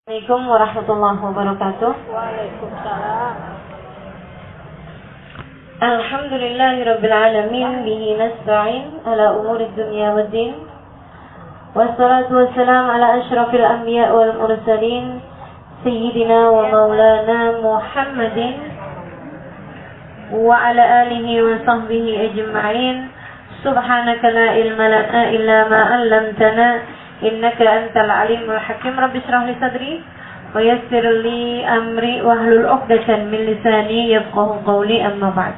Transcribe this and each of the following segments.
Assalamualaikum warahmatullahi wabarakatuh. Waalaikumsalam. Alhamdulillahirabbil alamin bihi nasta'in ala umurid dunya waddin. Wassalatu wassalamu ala asyrafil anbiya wal mursalin sayyidina wa maulana Muhammadin wa ala alihi wa sahbihi ajma'in. Subhanaka la ilma lana illa ma 'allamtana innaka antal alimul hakim. Rabbi shrah li sadri wa yassir li amri wahlul 'uqdatam min lisani yafqahu qawli, amma ba'd.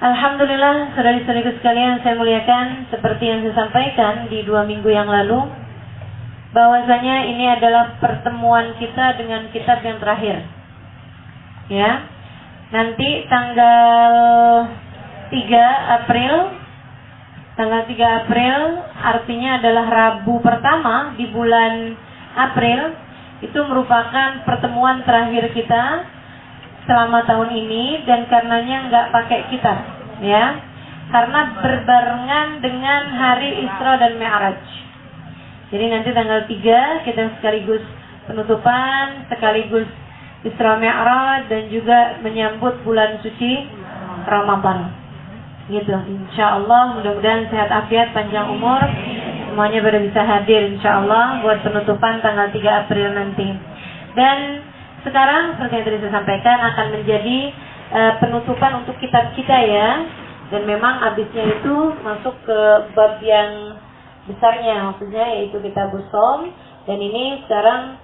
Alhamdulillah, saudari-saudariku sekalian saya muliakan, seperti yang saya sampaikan di 2 minggu yang lalu, bahwasanya ini adalah pertemuan kita dengan kitab yang terakhir. Ya. Nanti tanggal 3 April artinya adalah Rabu pertama di bulan April, itu merupakan pertemuan terakhir kita selama tahun ini, dan karenanya nggak pakai kitab, ya, karena berbarengan dengan hari Isra dan Mi'raj. Jadi nanti tanggal 3 kita sekaligus penutupan, sekaligus Isra Mi'raj, dan juga menyambut bulan suci Ramadan. Gitu, insya Allah, mudah-mudahan sehat afiat, panjang umur, semuanya pada bisa hadir insya Allah buat penutupan tanggal 3 April nanti. Dan sekarang seperti yang tadi saya sampaikan akan menjadi penutupan untuk kitab kita, ya. Dan memang habisnya itu masuk ke bab yang besarnya, maksudnya yaitu kitab Shaum. Dan ini sekarang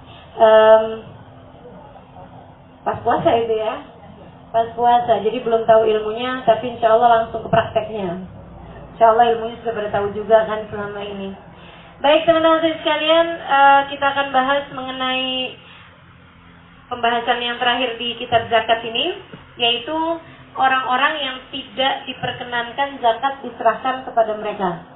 pas puasa itu, ya, pas puasa, jadi belum tahu ilmunya, tapi insya Allah langsung ke prakteknya. Insya Allah ilmunya sudah pada tahu juga kan selama ini. Baik teman-teman sekalian, kita akan bahas mengenai pembahasan yang terakhir di kitab zakat ini, yaitu orang-orang yang tidak diperkenankan zakat diserahkan kepada mereka.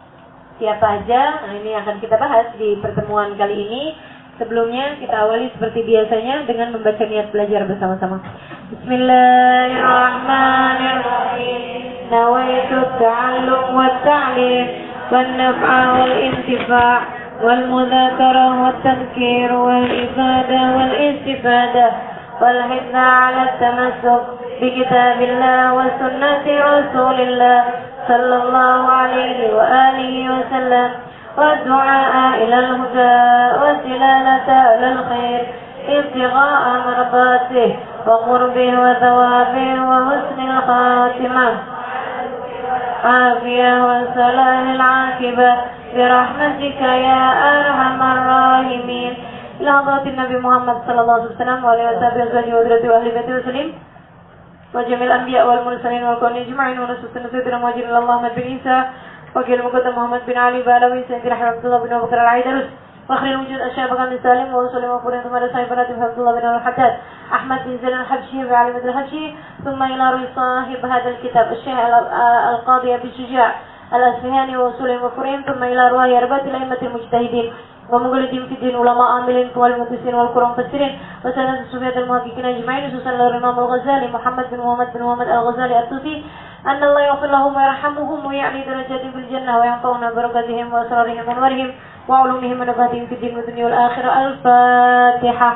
Siapa aja? Nah, ini akan kita bahas di pertemuan kali ini. Sebelumnya kita awali seperti biasanya dengan membaca niat belajar bersama-sama. Bismillahirrahmanirrahim. Nawaitu ta'allum wa ta'lim wan naf'a wal intifa' wal mudzakarah wat tadhkir wal ibadah wal istifadah wal hifdz 'ala tamassuk bi kitabillah wa sunnati rasulillah sallallahu alaihi wa alihi wa sallam. والدعاء إلى الهدى والدلالة على الخير ابتغاء مرضاته وقربه وثوابه وحسن الخاتمة عافية وصلاح العاقبة برحمتك يا أرحم الراحمين. إلى حضرة النبي محمد صلى الله عليه وسلم وعلى آله وصحبه وذريته وأهل بيته وسلم وجميع الأنبياء والمرسلين والكون أجمعين ونصوص سيدنا محمد الله بن عيسى وكيل مقدم محمد بن علي بعلوي سيدنا رحمة الله بن أبو بكر العيدروس فخر الوجود أشرف بن سالم ورسول مغفورين ثم رسائل بنات محمد الله بن الحداد أحمد بن زين الحبشي وعلي بن الحبشي ثم إلى روي صاحب هذا الكتاب الشيخ القاضي أبي شجاع الأصفهاني ورسول مغفورين ثم إلى رواية أربعة الأئمة المجتهدين ومقلدين في الدين علماء عاملين والمفسرين والقرآن مفسرين وسنة الصوفية المحققين أجمعين خصوصا الإمام الغزالي محمد بن محمد الغزالي الطوسي أن الله يغفر لهم ويرحمهم ويعلي درجاتهم في الجنة وينفعنا بركاتهم وأسرارهم وأنوارهم وعلومهم ونفاتهم في الدين والدنيا والآخرة. الفاتحة.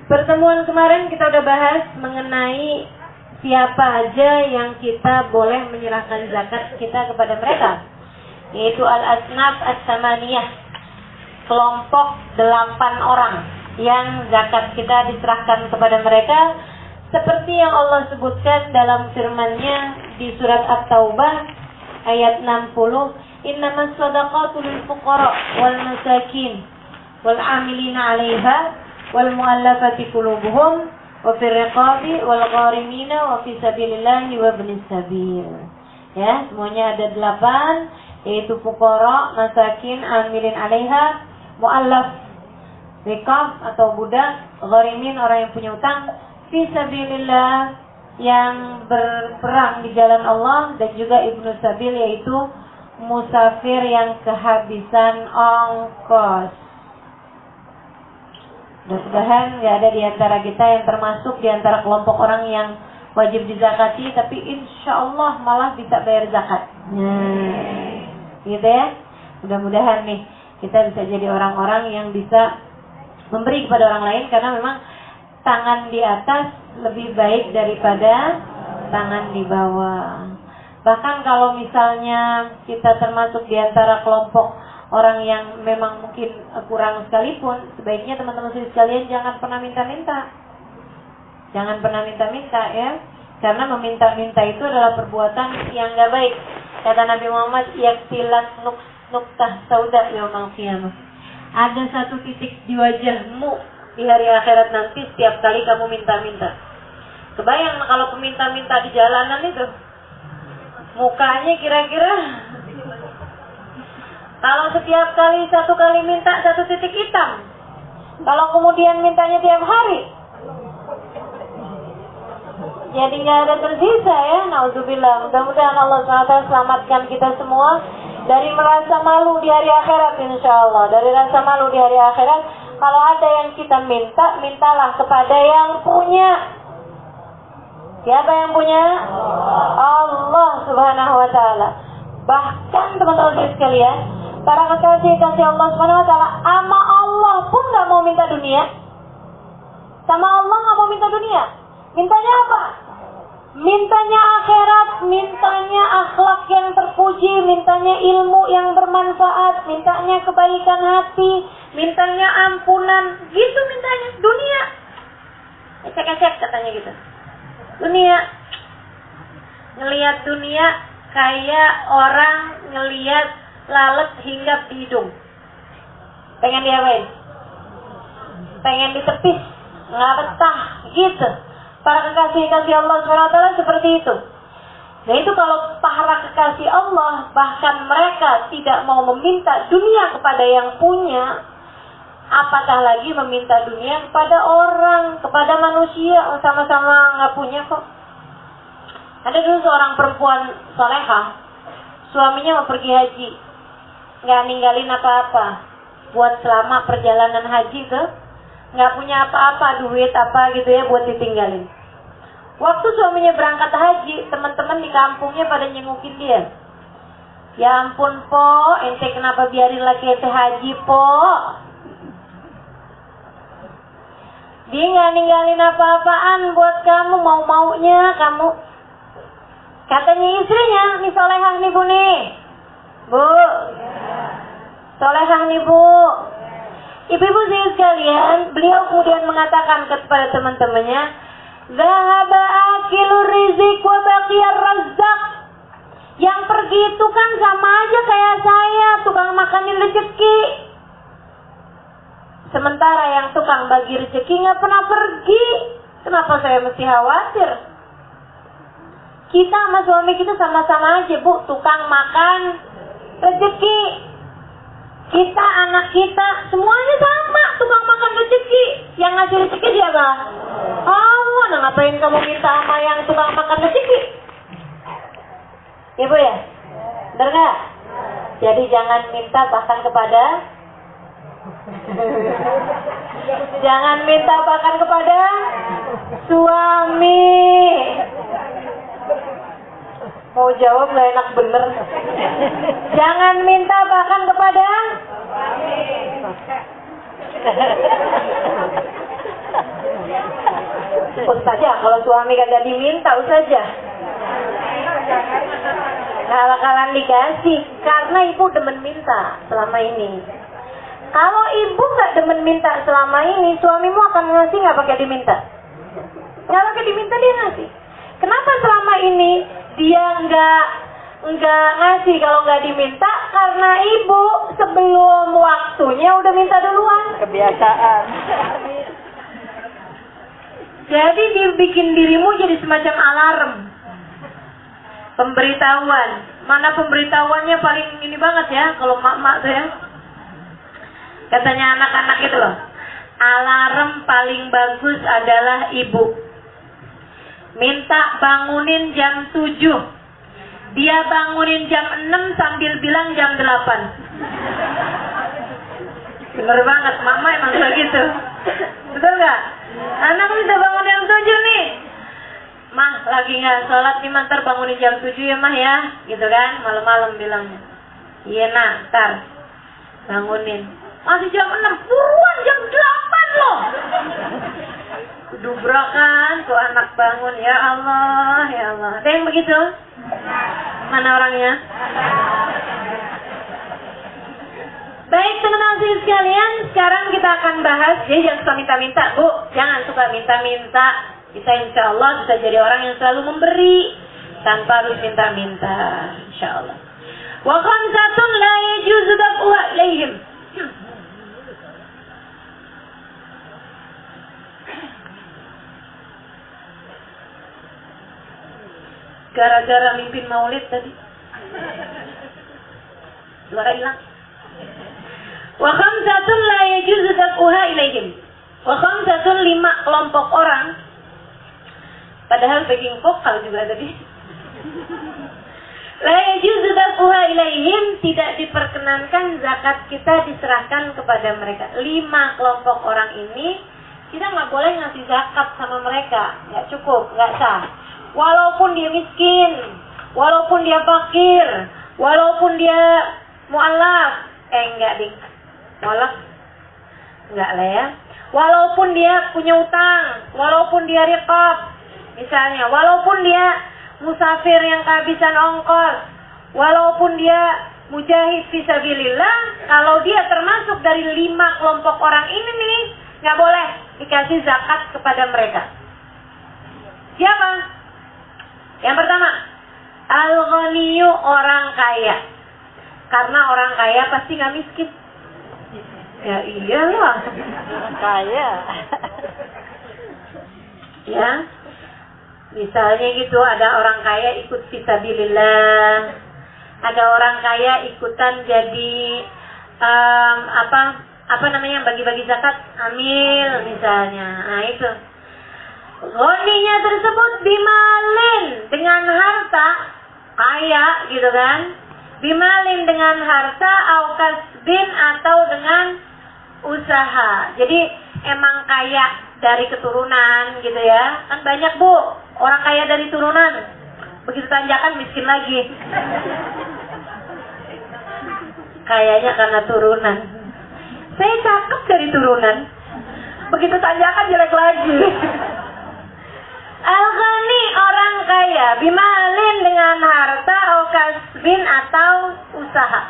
Pertemuan kemarin kita udah bahas mengenai siapa aja yang kita boleh menyerahkan zakat kita kepada mereka, yaitu al-asnaf as-samaniyah, kelompok 8 orang yang zakat kita diserahkan kepada mereka, seperti yang Allah sebutkan dalam firman-Nya di surat At-Taubah ayat 60, innamas shadaqatu lil fuqara wal masakin wal 'amilina 'alaiha wal mu'allafati qulubuhum wa fir riqabi wal gharimina wa fi sabilillahi wa ibnis sabil. Ya, semuanya ada 8, yaitu fuqara, masakin, amilin 'alaiha, mu'allaf, riqab atau budak, gharimin orang yang punya utang, fi sabilillah yang berperang di jalan Allah, dan juga ibnu sabil yaitu musafir yang kehabisan ongkos. Mudah-mudahan nggak ada di antara kita yang termasuk di antara kelompok orang yang wajib dizakati, tapi insya Allah malah bisa bayar zakat. Gitu ya. Mudah-mudahan nih kita bisa jadi orang-orang yang bisa memberi kepada orang lain, karena memang tangan di atas lebih baik daripada tangan di bawah. Bahkan kalau misalnya kita termasuk di antara kelompok orang yang memang mungkin kurang sekalipun, sebaiknya teman-teman sekalian jangan pernah minta-minta. Jangan pernah minta-minta ya. Karena meminta-minta itu adalah perbuatan yang gak baik. Kata Nabi Muhammad, yaktilat nuktah sauda yaumal qiyamah. Ada satu titik di wajahmu di hari akhirat nanti setiap kali kamu minta-minta. Kebayang kalau peminta-minta di jalanan itu, mukanya kira-kira, kalau setiap kali minta satu titik hitam, kalau kemudian mintanya tiap hari, jadi nggak ada tersisa ya. Nauzubillah. Mudah-mudahan Allah SWT selamatkan kita semua dari merasa malu di hari akhirat, insya Allah. Dari rasa malu di hari akhirat, kalau ada yang kita minta, mintalah kepada yang punya. Siapa yang punya? Allah Subhanahu wa Ta'ala. Bahkan teman-teman sekalian, para kekasih-kasih Allah Subhanahu wa Ta'ala, sama Allah pun nggak mau minta dunia. Sama Allah nggak mau minta dunia. Mintanya apa? Mintanya akhirat, mintanya akhlak yang terpuji, mintanya ilmu yang bermanfaat, mintanya kebaikan hati, mintanya ampunan, gitu mintanya. Dunia, ecek-ecek katanya gitu. Dunia, ngelihat dunia kayak orang ngelihat lalat hinggap di hidung. Pengen diapain? Pengen ditepis, nggak betah, gitu. Para kekasih-kekasih Allah SWT seperti itu. Nah itu kalau para kekasih Allah, bahkan mereka tidak mau meminta dunia kepada yang punya, apatah lagi meminta dunia kepada orang, kepada manusia, sama-sama nggak punya kok. Ada dulu seorang perempuan salehah, suaminya mau pergi haji, nggak ninggalin apa-apa buat selama perjalanan haji tuh, nggak punya apa-apa, duit apa gitu ya buat ditinggalin. Waktu suaminya berangkat haji, teman-teman di kampungnya pada nyengukin dia. Ya ampun po, ente kenapa biarin laki ente haji po? Dia nggak ninggalin apa-apaan buat kamu, mau-maunya kamu. Katanya istrinya, nih solehah nih bu nih. Bu, solehah nih bu. Ibu-ibu sekalian, beliau kemudian mengatakan kepada teman-temannya, Zahaba akilur rizik wa baqiyar razzaq. Yang pergi itu kan sama aja kayak saya, tukang makanin rezeki. Sementara yang tukang bagi rezeki nggak pernah pergi. Kenapa saya mesti khawatir? Kita sama suami kita sama-sama aja bu, tukang makan rezeki. Kita, anak kita, semuanya sama, tukang makan rezeki. Yang ngasih rezeki siapa? Allah. Nah ngapain kamu minta sama yang tukang makan rezeki? Ya bu ya? Benar nggak? Jadi jangan minta bahkan kepada jangan minta bahkan kepada suami. Mau jawab gak enak bener. Jangan minta bahkan kepada Ustazah, kalau suami kagak diminta Ustazah nggak bakalan dikasih, karena ibu demen minta selama ini. Kalau ibu nggak demen minta selama ini, suamimu akan ngasih nggak pakai diminta? Nggak pakai diminta dia ngasih. Kenapa selama ini dia nggak ngasih kalau nggak diminta? Karena ibu sebelum waktunya udah minta duluan. Kebiasaan. Jadi dibikin dirimu jadi semacam alarm. Pemberitahuan. Mana pemberitahuannya paling ini banget ya, kalau mak-mak tuh ya. Katanya anak-anak itu loh, alarm paling bagus adalah ibu. Minta bangunin jam 7. Dia bangunin jam 6 sambil bilang jam 8. Bener banget, mama emang begitu. Betul nggak? Anak bisa bangun jam 7 nih. Mah, lagi nggak sholat nih, mantar bangunin jam 7 ya mah ya. Gitu kan, malam-malam bilangnya. Iya nak, ntar bangunin. Masih jam 6, buruan jam 8 loh. Kedubrakan tuh anak bangun, ya Allah, ya Allah. Ada yang begitu? Mana orangnya? Baik teman-teman sekalian, sekarang kita akan bahas. Jadi jangan suka minta-minta, Bu. Jangan suka minta-minta. Kita insya Allah bisa jadi orang yang selalu memberi tanpa harus minta-minta, insya Allah. Wa khamsatun la yajuzu daf'uha ilaihim. Gara-gara mimpin maulid tadi suara hilang. Wa khamsatun la yajuzu daf'uha ilaihim. Wa khamsatun 5 kelompok orang. Padahal backing vokal juga tadi. La yajuzu daf'uha ilaihim, tidak diperkenankan zakat kita diserahkan kepada mereka. 5 kelompok orang ini kita nggak boleh ngasih zakat sama mereka, nggak cukup, nggak sah. Walaupun dia miskin, walaupun dia fakir, walaupun dia mu'alaf, enggak ding, mu'alaf, enggak lah ya. Walaupun dia punya utang, walaupun dia riqab, misalnya, walaupun dia musafir yang kehabisan ongkos, walaupun dia mujahid fisabilillah, kalau dia termasuk dari 5 kelompok orang ini nih, nggak boleh dikasih zakat kepada mereka. Siapa? Yang pertama, al-ghaniyu, orang kaya. Karena orang kaya pasti nggak miskin. Ya iyalah, kaya. Ya, misalnya gitu, ada orang kaya ikut fisabilillah, ada orang kaya ikutan jadi apa namanya, bagi-bagi zakat, amil misalnya. Nah itu. Ghaninya tersebut bimalin, dengan harta, kaya gitu kan. Bimalin dengan harta, au kasbin, atau dengan usaha. Jadi emang kaya dari keturunan gitu ya. Kan banyak Bu, orang kaya dari turunan. Begitu tanjakan miskin lagi. Kayaknya karena turunan. Saya cakep dari turunan. Begitu tanjakan jelek lagi. Al-ghani, orang kaya, bimalin, dengan harta, au kasbin, atau usaha.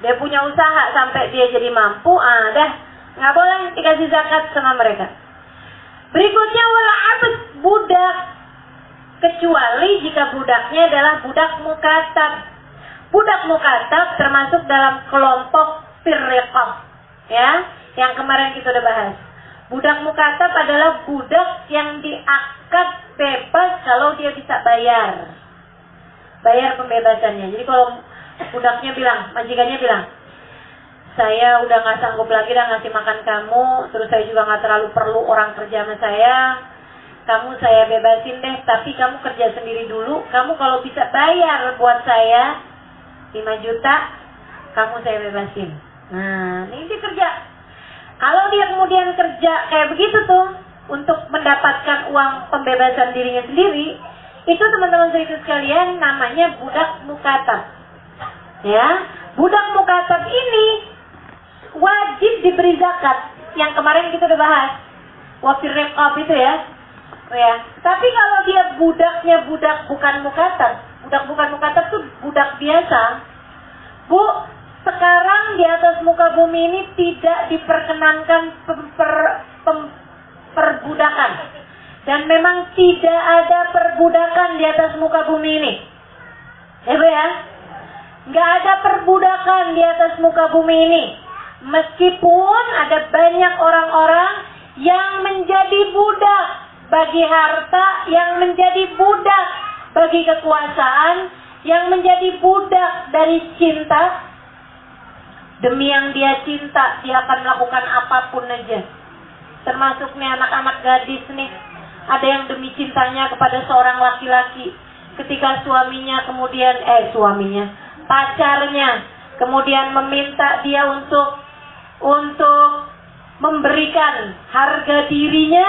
Dia punya usaha sampai dia jadi mampu, dah nggak boleh dikasih zakat sama mereka. Berikutnya wala abd, budak, kecuali jika budaknya adalah budak mukatab. Budak mukatab termasuk dalam kelompok firriqab, ya, yang kemarin kita udah bahas. Budak mukatab adalah budak yang diakad bebas kalau dia bisa bayar pembebasannya. Jadi kalau budaknya bilang, majikannya bilang, saya udah nggak sanggup lagi dah ngasih makan kamu, terus saya juga nggak terlalu perlu orang kerja sama kamu saya bebasin deh, tapi kamu kerja sendiri dulu, kamu kalau bisa bayar buat saya 5 juta, kamu saya bebasin. Nah, ini dia kerja. Kalau dia kemudian kerja kayak begitu tuh, untuk mendapatkan uang pembebasan dirinya sendiri, itu teman-teman sekalian namanya budak mukatab. Ya, budak mukatab ini wajib diberi zakat. Yang kemarin kita udah bahas, wafir riqab itu ya. Ya. Tapi kalau dia budaknya budak bukan mukatab, budak bukan mukatab tuh budak biasa. Bu, sekarang di atas muka bumi ini tidak diperkenankan perbudakan. Dan memang tidak ada perbudakan di atas muka bumi ini. Ya Bu ya? Nggak ada perbudakan di atas muka bumi ini. Meskipun ada banyak orang-orang yang menjadi budak bagi harta, yang menjadi budak bagi kekuasaan, yang menjadi budak dari cinta. Demi yang dia cinta, dia akan melakukan apapun aja. Termasuk nih anak-anak gadis nih. Ada yang demi cintanya kepada seorang laki-laki, ketika pacarnya kemudian meminta dia untuk memberikan harga dirinya,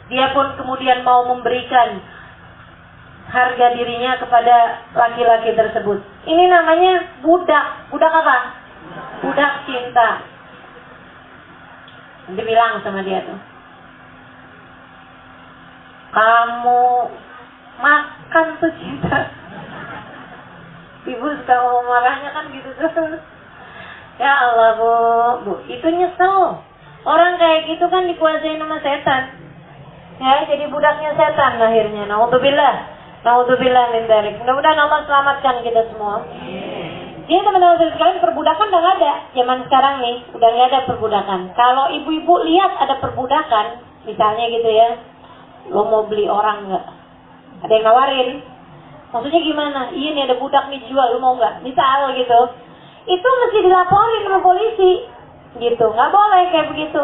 dia pun kemudian mau memberikan harga dirinya kepada laki-laki tersebut. Ini namanya budak. Budak apa? Budak cinta. Nanti bilang sama dia tuh, kamu makan tuh cinta. Ibu suka ngomong marahnya kan gitu tuh. Ya Allah bu, itu nyesel. Orang kayak gitu kan dikuasain sama setan. Ya, jadi budaknya setan akhirnya. Naudzubillah min dzalik. Mudah-mudahan Allah selamatkan kita semua. Jadi teman-teman sekalian, perbudakan udah nggak ada. Zaman sekarang nih, udah nggak ada perbudakan. Kalau ibu-ibu lihat ada perbudakan, misalnya gitu ya, lo mau beli orang nggak? Ada yang nawarin. Maksudnya gimana? Iya nih ada budak nih jual, lo mau nggak? Misal gitu. Itu mesti dilaporin sama polisi. Gitu, nggak boleh kayak begitu.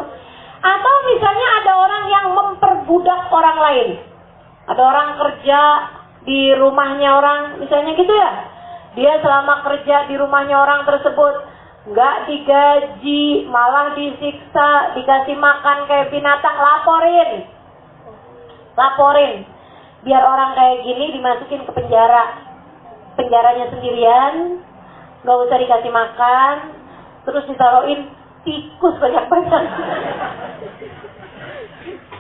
Atau misalnya ada orang yang memperbudak orang lain. Ada orang kerja di rumahnya orang, misalnya gitu ya. Dia selama kerja di rumahnya orang tersebut nggak digaji, malah disiksa, dikasih makan kayak binatang, laporin. Biar orang kayak gini dimasukin ke penjara, penjaranya sendirian, nggak usah dikasih makan, terus ditaruhin tikus banyak-banyak.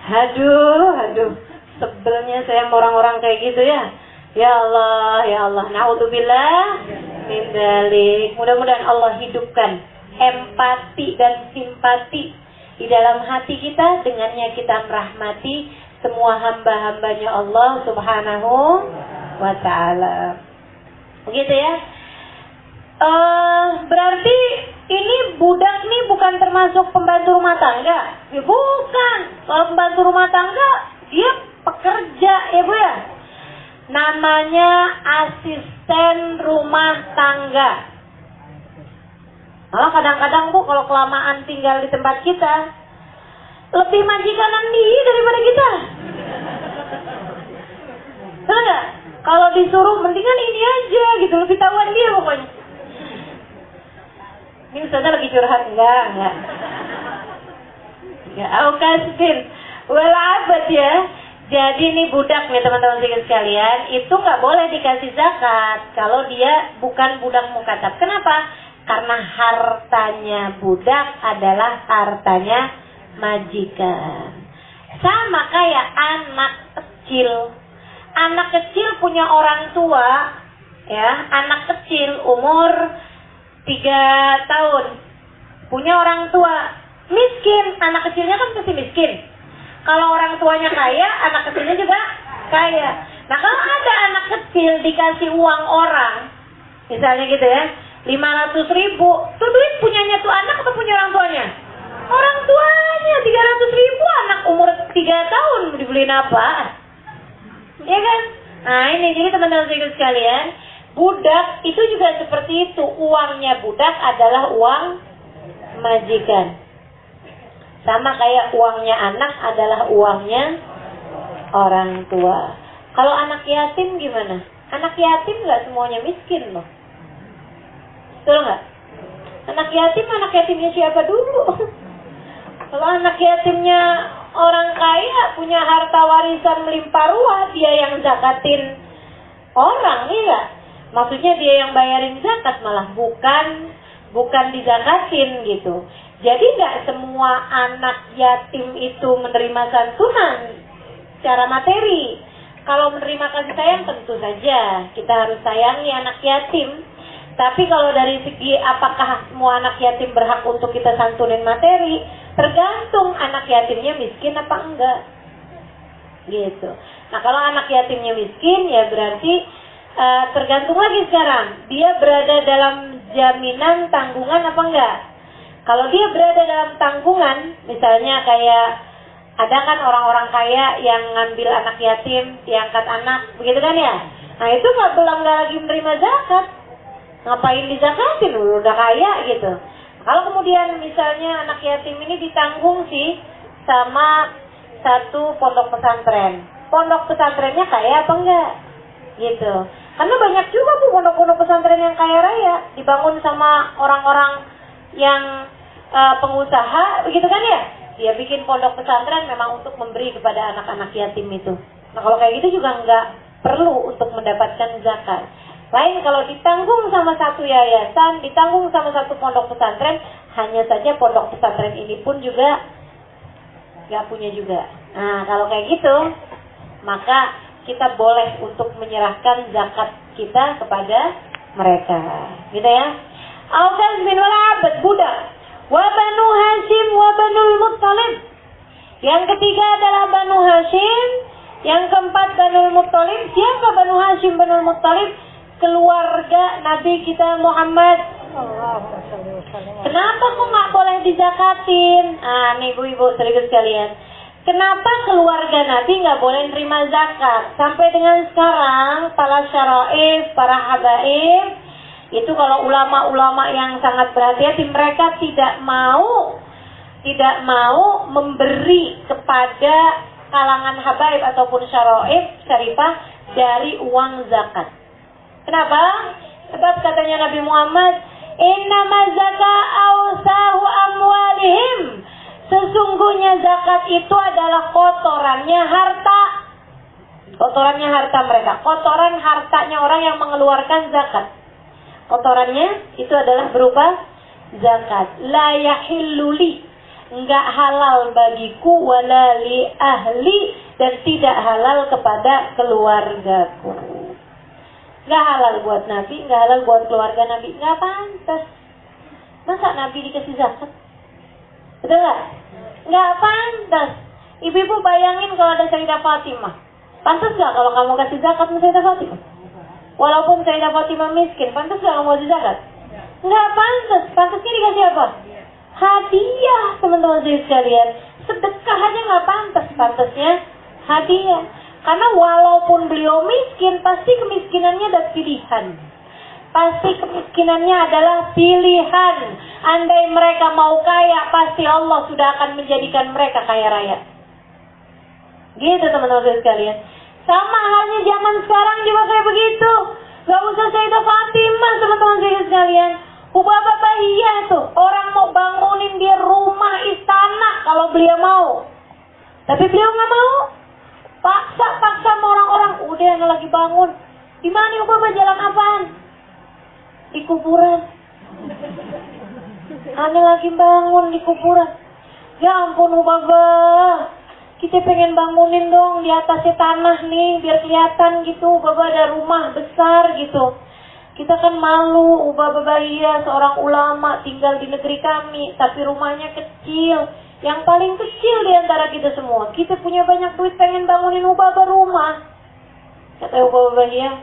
Aduh, sebelnya saya orang-orang kayak gitu ya. Ya Allah, naudzubillah min dzalik. Mudah-mudahan Allah hidupkan empati dan simpati di dalam hati kita, dengannya kita merahmati semua hamba-hambanya Allah Subhanahu wa ta'ala. Begitu ya. Berarti ini budak nih bukan termasuk pembantu rumah tangga? Ya bukan. Kalau pembantu rumah tangga dia pekerja ya bu ya. Namanya asisten rumah tangga. Malah kadang-kadang bu kalau kelamaan tinggal di tempat kita, lebih majikanan dia daripada kita. Betul nggak? Kalau disuruh mendingan ini aja gitu, lebih tahuan dia pokoknya. Ini ustazah lagi curhat enggak. Ya, aku kasih abad ya. Jadi ini budak nih teman-teman sekalian, itu nggak boleh dikasih zakat kalau dia bukan budak mukatab. Kenapa? Karena hartanya budak adalah hartanya majikan. Sama kayak anak kecil. Anak kecil punya orang tua, ya, anak kecil umur 3 tahun punya orang tua miskin, anak kecilnya kan pasti miskin. Kalau orang tuanya kaya, anak kecilnya juga kaya. Nah kalau ada anak kecil dikasih uang orang, misalnya gitu ya, 500.000, tuh duit punyanya tuh anak atau punya orang tuanya? Orang tuanya. 300.000 anak umur 3 tahun dibeliin apa? Ya kan? Nah ini jadi teman-teman sekalian, budak itu juga seperti itu. Uangnya budak adalah uang majikan. Sama kayak uangnya anak adalah uangnya orang tua. Kalau anak yatim gimana? Anak yatim nggak semuanya miskin loh. Betul nggak? Anak yatimnya siapa dulu? Kalau anak yatimnya orang kaya punya harta warisan melimpah ruah, dia yang zakatin orang, iya. Maksudnya dia yang bayarin zakat, malah bukan dizakatin gitu. Jadi nggak semua anak yatim itu menerima santunan secara materi. Kalau menerima kasih sayang tentu saja kita harus sayangi anak yatim. Tapi kalau dari segi apakah semua anak yatim berhak untuk kita santunin materi, tergantung anak yatimnya miskin apa enggak. Gitu. Nah kalau anak yatimnya miskin ya berarti tergantung lagi sekarang. Dia berada dalam jaminan tanggungan apa enggak? Kalau dia berada dalam tanggungan, misalnya kayak ada kan orang-orang kaya yang ngambil anak yatim, diangkat anak, begitu kan ya? Nah itu nggak lagi menerima zakat, ngapain dizakatin? Udah kaya gitu. Kalau kemudian misalnya anak yatim ini ditanggung sih sama satu pondok pesantrennya kaya apa enggak? Gitu. Karena banyak juga bu pondok-pondok pesantren yang kaya raya dibangun sama orang-orang yang pengusaha, begitu kan ya? Dia bikin pondok pesantren memang untuk memberi kepada anak-anak yatim itu. Nah kalau kayak gitu juga nggak perlu untuk mendapatkan zakat. Lain kalau ditanggung sama satu yayasan, ditanggung sama satu pondok pesantren, hanya saja pondok pesantren ini pun juga nggak punya juga. Nah kalau kayak gitu, maka kita boleh untuk menyerahkan zakat kita kepada mereka, gitu ya. Al-Khaz bin Wal-Abad, budak. Wa Banu Hashim wa Banul Muttalib. Yang ketiga adalah Banu Hashim. Yang keempat Banul Muttalib. Siapa Banu Hashim, Banul Muttalib? Keluarga Nabi kita Muhammad. Kenapa kok nggak boleh dizakatin? Nih ibu-ibu saudara sekalian. Kenapa keluarga Nabi nggak boleh nerima zakat? Sampai dengan sekarang para syaraif, para habaib, itu kalau ulama-ulama yang sangat berhati-hati, mereka tidak mau memberi kepada kalangan habaib ataupun syaraif, syarifah dari uang zakat. Kenapa? Sebab katanya Nabi Muhammad, innama zakat awsahu amwalihim. Sesungguhnya zakat itu adalah kotorannya harta. Kotorannya harta mereka. Kotoran hartanya orang yang mengeluarkan zakat. Kotorannya itu adalah berupa zakat. La yahilluli. Enggak halal bagiku wala li ahli. Dan tidak halal kepada keluargaku. Enggak halal buat Nabi, enggak halal buat keluarga Nabi. Enggak pantas. Masa Nabi dikasih zakat? Betul gak? Nggak pantas. Ibu-ibu bayangin kalau ada Sayyidah Fatimah. Pantas gak kalau kamu kasih zakat sama Sayyidah Fatimah? Walaupun Sayyidah Fatimah miskin, pantas gak kamu kasih zakat? Nggak pantas. Pantasnya dikasih apa? Hadiah, teman-teman sekalian. Sedekah aja nggak pantas. Pantasnya hadiah. Karena walaupun beliau miskin, pasti kemiskinannya ada pilihan. Pasti kemiskinannya adalah pilihan. Andai mereka mau kaya, pasti Allah sudah akan menjadikan mereka kaya raya. Gitu teman-teman sekalian. Sama halnya zaman sekarang juga kayak begitu. Gak usah Sayyidah Fatimah teman-teman sekalian. Hubabah Bahiyah tuh, orang mau bangunin dia rumah istana kalau beliau mau. Tapi beliau gak mau. Paksa sama orang-orang. Udah yang lagi bangun. Di mana Hubabah, jalan apaan? Di kuburan. Ane lagi bangun di kuburan. Ya ampun Hubabah, kita pengen bangunin dong di atasnya tanah nih, biar kelihatan gitu Hubabah ada rumah besar gitu. Kita kan malu, Hubabah Bahiyah seorang ulama tinggal di negeri kami, tapi rumahnya kecil, yang paling kecil di antara kita semua. Kita punya banyak duit, pengen bangunin Hubabah rumah. Kata Hubabah Bahiyah,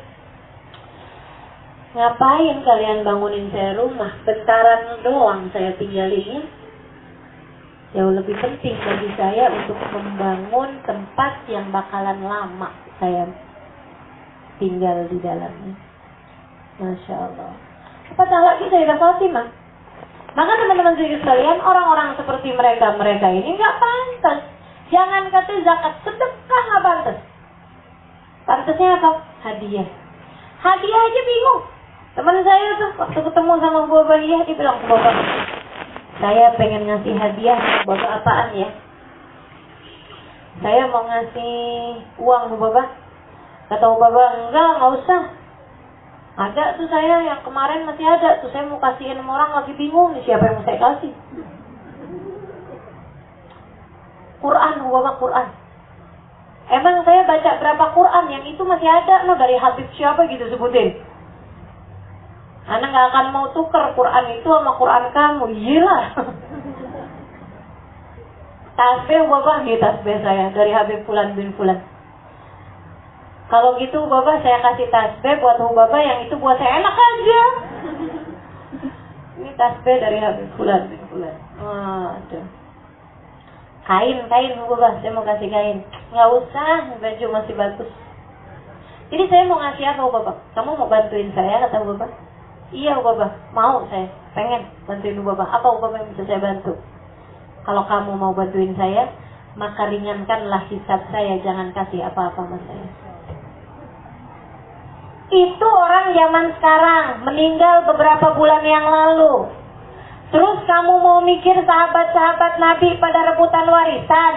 ngapain kalian bangunin saya rumah? Bentaran doang saya tinggalinnya. Jauh lebih penting bagi saya untuk membangun tempat yang bakalan lama saya tinggal di dalamnya. Masya Allah. Apatah lagi Sayyidah Fatimah. Maka teman-teman sekalian, orang-orang seperti mereka ini nggak pantas. Jangan kata zakat, sedekah nggak pantas. Pantasnya apa? Hadiah. Hadiah aja bingung. Teman saya tuh waktu ketemu sama Bu Bahiyah, dia bilang, Bapak, saya pengen ngasih hadiah. Bapak apaan ya? Saya mau ngasih uang Bu Bapak. Kata Bu Bapak, nggak usah. Ada tuh saya yang kemarin masih ada tuh, saya mau kasihin sama orang lagi bingung nih siapa yang mau saya kasih. Quran Bu Bapak, Quran. Emang saya baca berapa Quran yang itu masih ada loh, dari Habib siapa gitu sebutin. Anak gak akan mau tuker Quran itu sama Quran kamu. Gila. Tasbih Bapak, nih tasbih saya dari Habib Fulan bin Fulan. Kalau gitu Bapak saya kasih tasbih buat Bapak, yang itu buat saya enak aja. Ini tasbih dari Habib Fulan bin Fulan. Aduh. Kain Bapak, saya mau kasih kain. Nggak usah, baju masih bagus. Jadi saya mau ngasih apa Bapak? Kamu mau bantuin saya, kata Bapak? Iya Bapak, mau saya, pengen bantuin Bapak. Apa Bapak yang bisa saya bantu? Kalau kamu mau bantuin saya, maka ringankanlah hisab saya, jangan kasih apa-apa sama saya. Itu orang zaman sekarang, meninggal beberapa bulan yang lalu. Terus kamu mau mikir sahabat-sahabat Nabi pada rebutan warisan.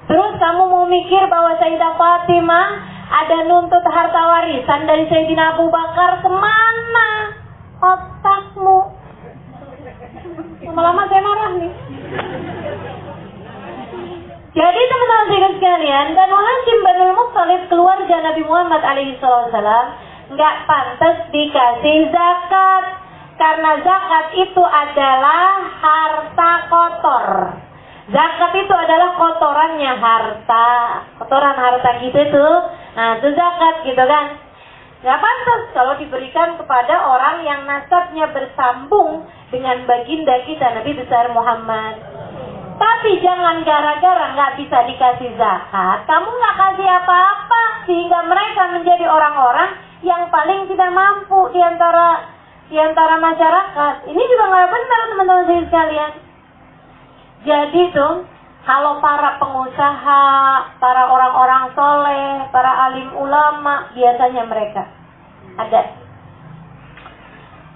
Terus kamu mau mikir bahwa Sayyidah Fatimah ada nuntut harta warisan dari Sayyidina Abu Bakar. Kemana otakmu? Lama-lama saya marah nih. Jadi teman-teman sekalian, Banu Hashim Banul Muttalib, keluarga Nabi Muhammad SAW, nggak pantas dikasih zakat. Karena zakat itu adalah harta kotor. Zakat itu adalah kotorannya harta. Kotoran harta gitu itu. Nah itu zakat gitu kan. Nggak pantas kalau diberikan kepada orang yang nasabnya bersambung dengan baginda kita Nabi besar Muhammad. Tapi jangan gara-gara nggak bisa dikasih zakat, kamu nggak kasih apa-apa sehingga mereka menjadi orang-orang yang paling tidak mampu di antara masyarakat. Ini juga nggak benar teman-teman sekalian. Jadi tuh kalau para pengusaha, para orang-orang soleh, para alim ulama, biasanya mereka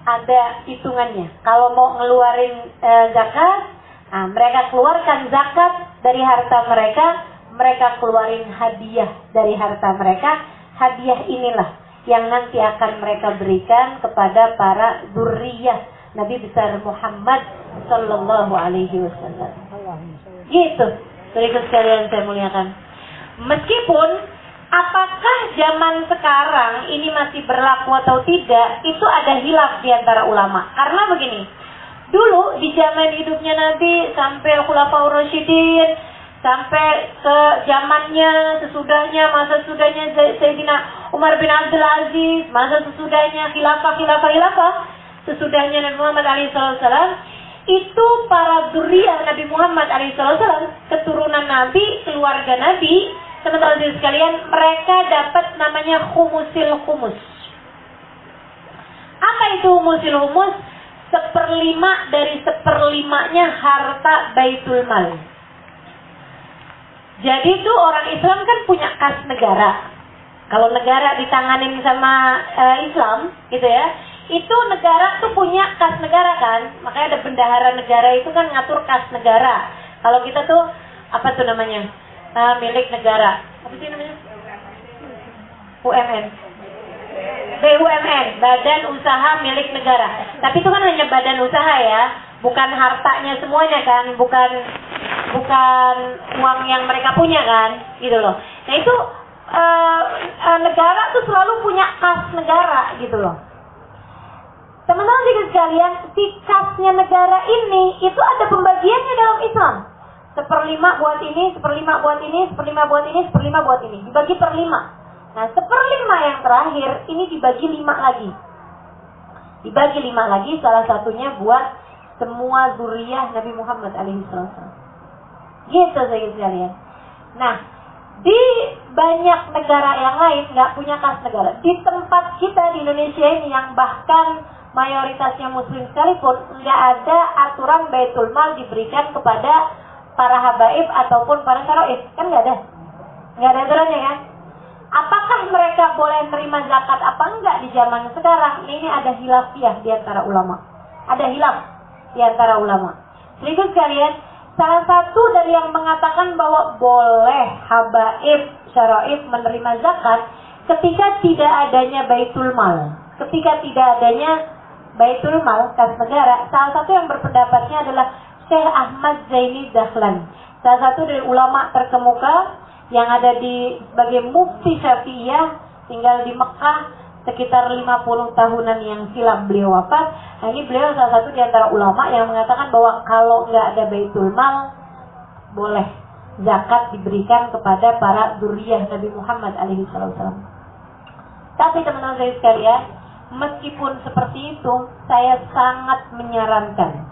ada hitungannya. Kalau mau ngeluarin zakat, nah, mereka keluarkan zakat dari harta mereka, mereka keluarin hadiah dari harta mereka. Hadiah inilah yang nanti akan mereka berikan kepada para dzurriyyah Nabi besar Muhammad sallallahu alaihi wasallam. Gitu. Berikut sekalian saya muliakan. Meskipun apakah zaman sekarang ini masih berlaku atau tidak, itu ada khilaf di antara ulama. Karena begini, dulu di zaman hidupnya Nabi sampai Khulafaur Rasyidin, sampai ke zamannya, masa sesudahnya Sayyidina Umar bin Abdul Aziz, masa sesudahnya khilafah, sesudahnya Nabi Muhammad SAW, itu para dzurriyyah Nabi Muhammad SAW, keturunan Nabi, keluarga Nabi, teman-teman sekalian, mereka dapat namanya khumusil khumus. Apa itu khumusil khumus? 1/5 dari 1/5-nya harta Baitul Mal. Jadi itu orang Islam kan punya kas negara. Kalau negara ditanganin sama Islam, gitu ya, itu negara tuh punya kas negara kan. Makanya ada bendahara negara itu kan ngatur kas negara. Kalau kita tuh apa tuh namanya? Milik negara. Apa sih namanya? UMN. BUMN, Badan Usaha Milik Negara. Tapi itu kan hanya badan usaha ya, bukan hartanya semuanya kan, bukan uang yang mereka punya kan, gitu loh. Nah itu negara tuh selalu punya kas negara gitu loh. Teman-teman sekalian, si kasnya negara ini itu ada pembagiannya dalam Islam. 1/5 buat ini, 1/5 buat ini, 1/5 buat ini, 1/5 buat ini. Dibagi per 5. Nah 1/5 yang terakhir ini dibagi 5 lagi. Dibagi 5 lagi, salah satunya buat semua dzurriyyah Nabi Muhammad SAW. Gitu sekalian. Nah, di banyak negara yang lain nggak punya kas negara. Di tempat kita di Indonesia ini yang bahkan mayoritasnya Muslim sekalipun, nggak ada aturan Baitul Mal diberikan kepada para habaib ataupun para syaraif. Kan nggak ada aturannya kan? Apakah mereka boleh menerima zakat apa enggak di zaman sekarang? Ini ada khilafiyah di antara ulama. Ada khilaf di antara ulama. Berikut sekalian, salah satu dari yang mengatakan bahwa boleh habaib, syaraif menerima zakat ketika tidak adanya Baitul Mal. Ketika tidak adanya Baitul Mal, kas negara, salah satu yang berpendapatnya adalah Syekh Ahmad Zaini Dahlan. Salah satu dari ulama terkemuka yang ada sebagai mufti Syafi'iyah, tinggal di Mekah sekitar 50 tahunan yang silam beliau wafat. Nah ini beliau salah satu di antara ulama yang mengatakan bahwa kalau nggak ada Baitul Mal, boleh zakat diberikan kepada para dzurriyyah Nabi Muhammad SAW. Tapi teman-teman saya sekalian, meskipun seperti itu, saya sangat menyarankan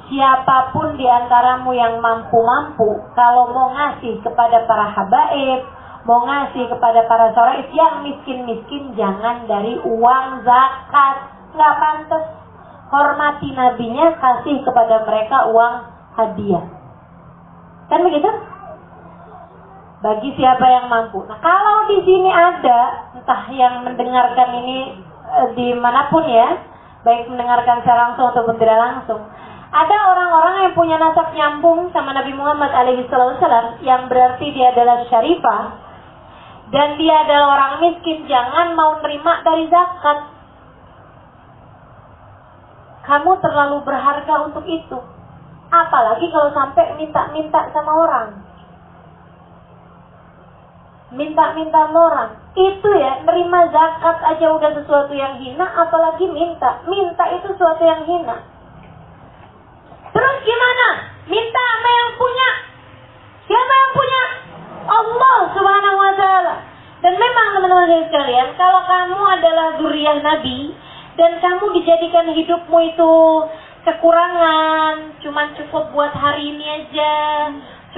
siapapun di antaramu yang mampu-mampu, kalau mau ngasih kepada para habaib, mau ngasih kepada para syaraif yang miskin-miskin, jangan dari uang zakat. Nggak pantas. Hormati nabinya, kasih kepada mereka uang hadiah. Kan begitu? Bagi siapa yang mampu. Nah, kalau di sini ada, entah yang mendengarkan ini dimanapun ya, baik mendengarkan secara langsung ataupun tidak langsung. Ada orang-orang yang punya nasab nyambung sama Nabi Muhammad SAW, yang berarti dia adalah syarifah, dan dia adalah orang miskin, jangan mau terima dari zakat. Kamu terlalu berharga untuk itu. Apalagi kalau sampai minta-minta sama orang. Minta-minta sama orang. Itu ya, nerima zakat aja udah sesuatu yang hina, apalagi minta. Minta itu sesuatu yang hina. Terus gimana? Minta sama yang punya. Siapa yang punya? Allah Subhanahu wa ta'ala. Dan memang teman-teman sekalian, kalau kamu adalah dzurriyyah Nabi dan kamu dijadikan hidupmu itu kekurangan, cuman cukup buat hari ini aja,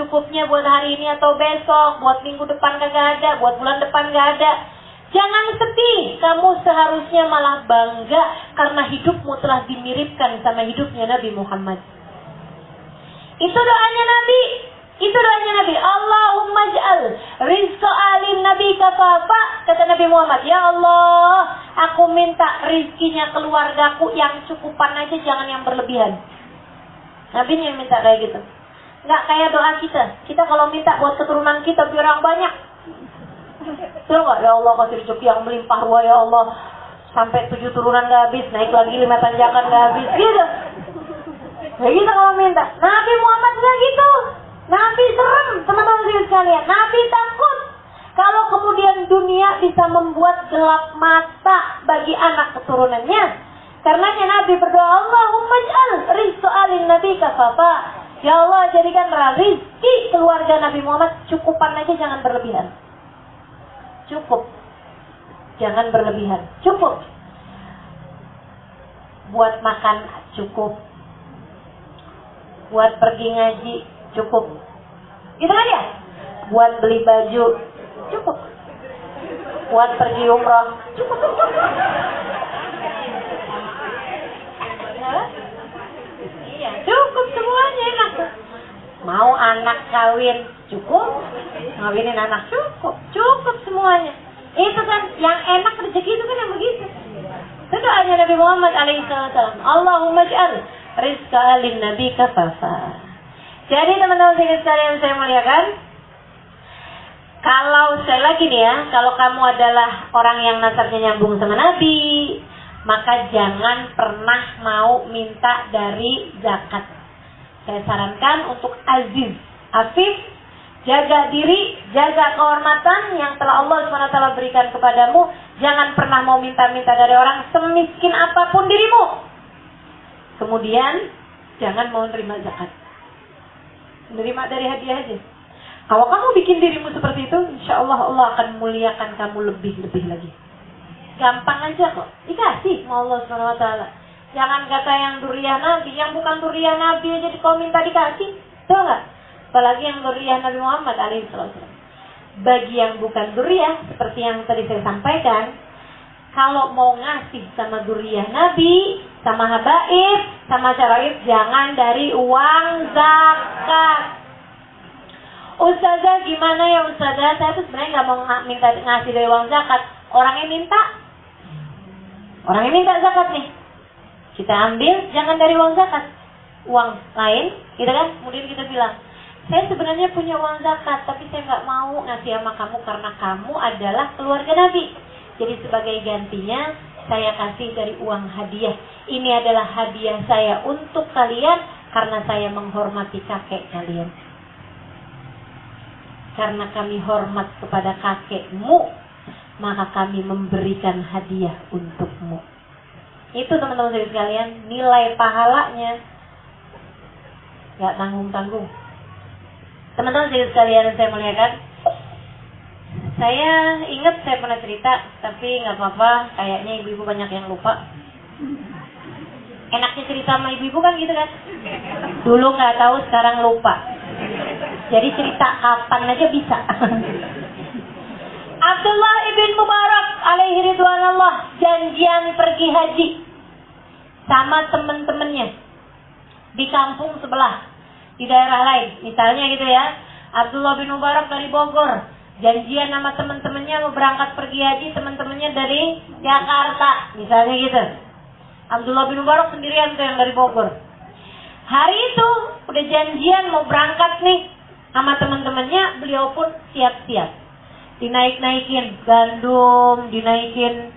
cukupnya buat hari ini atau besok, buat minggu depan kagak ada, buat bulan depan gak ada, jangan sedih. Kamu seharusnya malah bangga karena hidupmu telah dimiripkan sama hidupnya Nabi Muhammad. Itu doanya Nabi. Itu doanya Nabi. Allahumma ja'al rizqa alin nabi kafafa. Kata Nabi Muhammad, ya Allah, aku minta rizkinya keluargaku yang cukupan aja, jangan yang berlebihan. Nabi yang minta kayak gitu. Nggak kayak doa kita. Kita kalau minta buat keturunan kita biar yang banyak. Betul nggak? Ya Allah, kasih rezeki yang melimpah ruah ya Allah. Sampai 7 turunan nggak habis, naik lagi 5 tanjakan nggak habis. Gitu. Kayak gitu kalau minta. Nabi Muhammad nggak gitu. Nabi serem, teman-teman sekalian. Nabi takut kalau kemudian dunia bisa membuat gelap mata bagi anak keturunannya. Karenanya Nabi berdoa, Allahumma ja'al rizqa alin nabi kafafa. Ya Allah, jadikan rezeki keluarga Nabi Muhammad cukupan aja, jangan berlebihan. Cukup. Jangan berlebihan. Cukup. Buat makan cukup. Buat pergi ngaji cukup. Gitu kan ya? Buat beli baju cukup. Buat pergi umroh cukup. Iya, cukup semuanya enak. Mau anak kawin cukup. Ngawinin anak cukup. Cukup semuanya. Itu kan yang enak, rezeki itu kan yang begitu. Itu doanya Nabi Muhammad alaihissalam. Allahumma ja'al rizqa alin nabi kafafa. Jadi teman-teman sekalian saya muliakan, kalau sekali lagi nih ya, kalau kamu adalah orang yang nasabnya nyambung sama Nabi, maka jangan pernah mau minta dari zakat. Saya sarankan untuk aziz, afif, jaga diri, jaga kehormatan yang telah Allah SWT berikan kepadamu. Jangan pernah mau minta-minta dari orang semiskin apapun dirimu. Kemudian jangan mau terima zakat. Menerima dari hadiah aja. Kalau kamu bikin dirimu seperti itu, insya Allah Allah akan muliakan kamu lebih-lebih lagi. Gampang aja kok. Dikasih sama Allah SWT. Jangan kata yang dzurriyyah Nabi, yang bukan dzurriyyah Nabi aja kalau minta dikasih. Tahu nggak? Apalagi yang dzurriyyah Nabi Muhammad alaihissalam. Bagi yang bukan dzurriyyah, seperti yang tadi saya sampaikan, kalau mau ngasih sama dzurriyyah Nabi, sama habaib, sama syaraib, jangan dari uang zakat. Ustazah gimana ya Ustazah? Saya tuh sebenarnya nggak mau minta ngasih dari uang zakat. Orangnya minta zakat nih. Kita ambil, jangan dari uang zakat. Uang lain, gitu kan? Kemudian kita bilang, saya sebenarnya punya uang zakat, tapi saya nggak mau ngasih sama kamu karena kamu adalah keluarga Nabi. Jadi sebagai gantinya, saya kasih dari uang hadiah. Ini adalah hadiah saya untuk kalian karena saya menghormati kakek kalian. Karena kami hormat kepada kakekmu, maka kami memberikan hadiah untukmu. Itu teman-teman sekalian, nilai pahalanya gak tanggung-tanggung. Teman-teman sekalian saya muliakan, saya ingat saya pernah cerita, tapi nggak apa-apa, kayaknya ibu-ibu banyak yang lupa. Enaknya cerita sama ibu-ibu kan gitu kan? Dulu nggak tahu, sekarang lupa. Jadi cerita kapan aja bisa. Abdullah ibn Mubarak alaihi ridwanullah janjian pergi haji sama temen-temennya di kampung sebelah, di daerah lain. Misalnya gitu ya, Abdullah bin Mubarak dari Bogor, janjian sama temen-temennya mau berangkat pergi haji, temen-temennya dari Jakarta, misalnya gitu. Abdullah bin Mubarak sendirian tuh yang dari Bogor. Hari itu udah janjian mau berangkat nih sama teman-temannya, beliau pun siap-siap. Dinaik-naikin gandum, dinaikin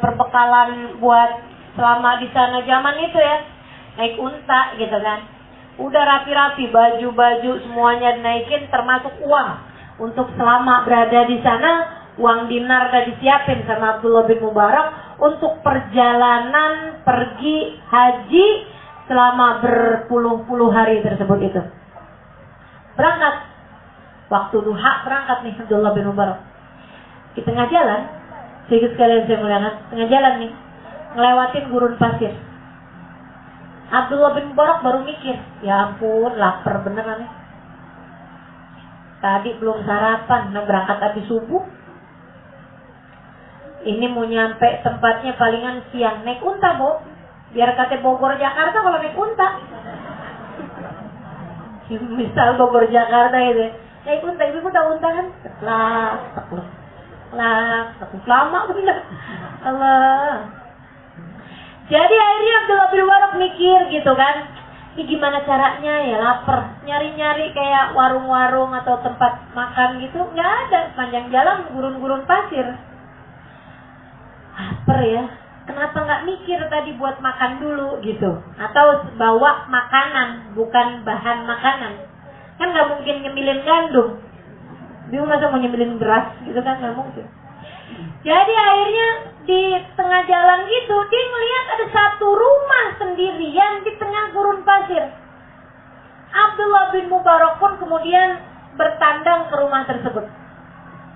perbekalan buat selama di sana zaman itu ya, naik unta gitu kan. Udah rapi-rapi, baju-baju semuanya dinaikin, termasuk uang untuk selama berada di sana. Uang dinar udah disiapin sama Abdullah bin Mubarak untuk perjalanan pergi haji selama berpuluh-puluh hari tersebut itu. Berangkat, waktu duha berangkat nih Abdullah bin Mubarak. Di tengah jalan, sedikit sekalian saya muliakan, tengah jalan nih, ngelewatin gurun pasir. Abdullah bin Mubarak baru mikir, ya ampun, lapar beneran nih. Tadi belum sarapan, berangkat habis subuh. Ini mau nyampe tempatnya palingan siang, naik unta, Bu. Biar kata Bogor Jakarta kalau naik unta. Misal Bogor Jakarta itu, naik unta, ibu tahu unta kan? Lama bener. Allah. Jadi akhirnya Abdullah bin Mubarak mikir gitu kan, ini gimana caranya ya, lapar, nyari-nyari kayak warung-warung atau tempat makan gitu, nggak ada, sepanjang jalan gurun-gurun pasir. Lapar ya, kenapa nggak mikir tadi buat makan dulu gitu, atau bawa makanan bukan bahan makanan, kan nggak mungkin nyemilin gandum, dia masa mau nyemilin beras gitu kan, nggak mungkin. Jadi akhirnya di tengah jalan gitu dia ngelihat ada satu rumah sendirian di tengah gurun pasir. Abdullah bin Mubarak pun kemudian bertandang ke rumah tersebut.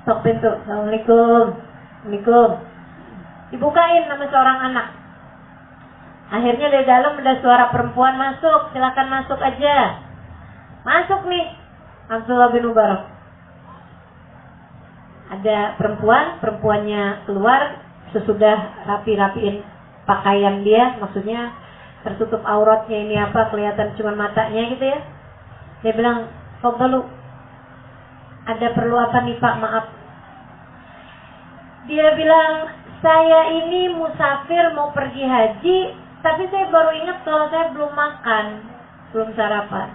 Tok pintu, Assalamualaikum. Assalamualaikum. Dibukain nama seorang anak. Akhirnya dari dalam ada suara perempuan, masuk, silakan masuk aja. Masuk nih Abdullah bin Mubarak. Ada perempuannya keluar sesudah rapi-rapiin pakaian dia, maksudnya tertutup auratnya, ini apa, kelihatan cuma matanya gitu ya. Dia bilang, "Fadhalu, ada perlu apa nih Pak, maaf." Dia bilang, "Saya ini musafir mau pergi haji, tapi saya baru ingat kalau saya belum makan, belum sarapan.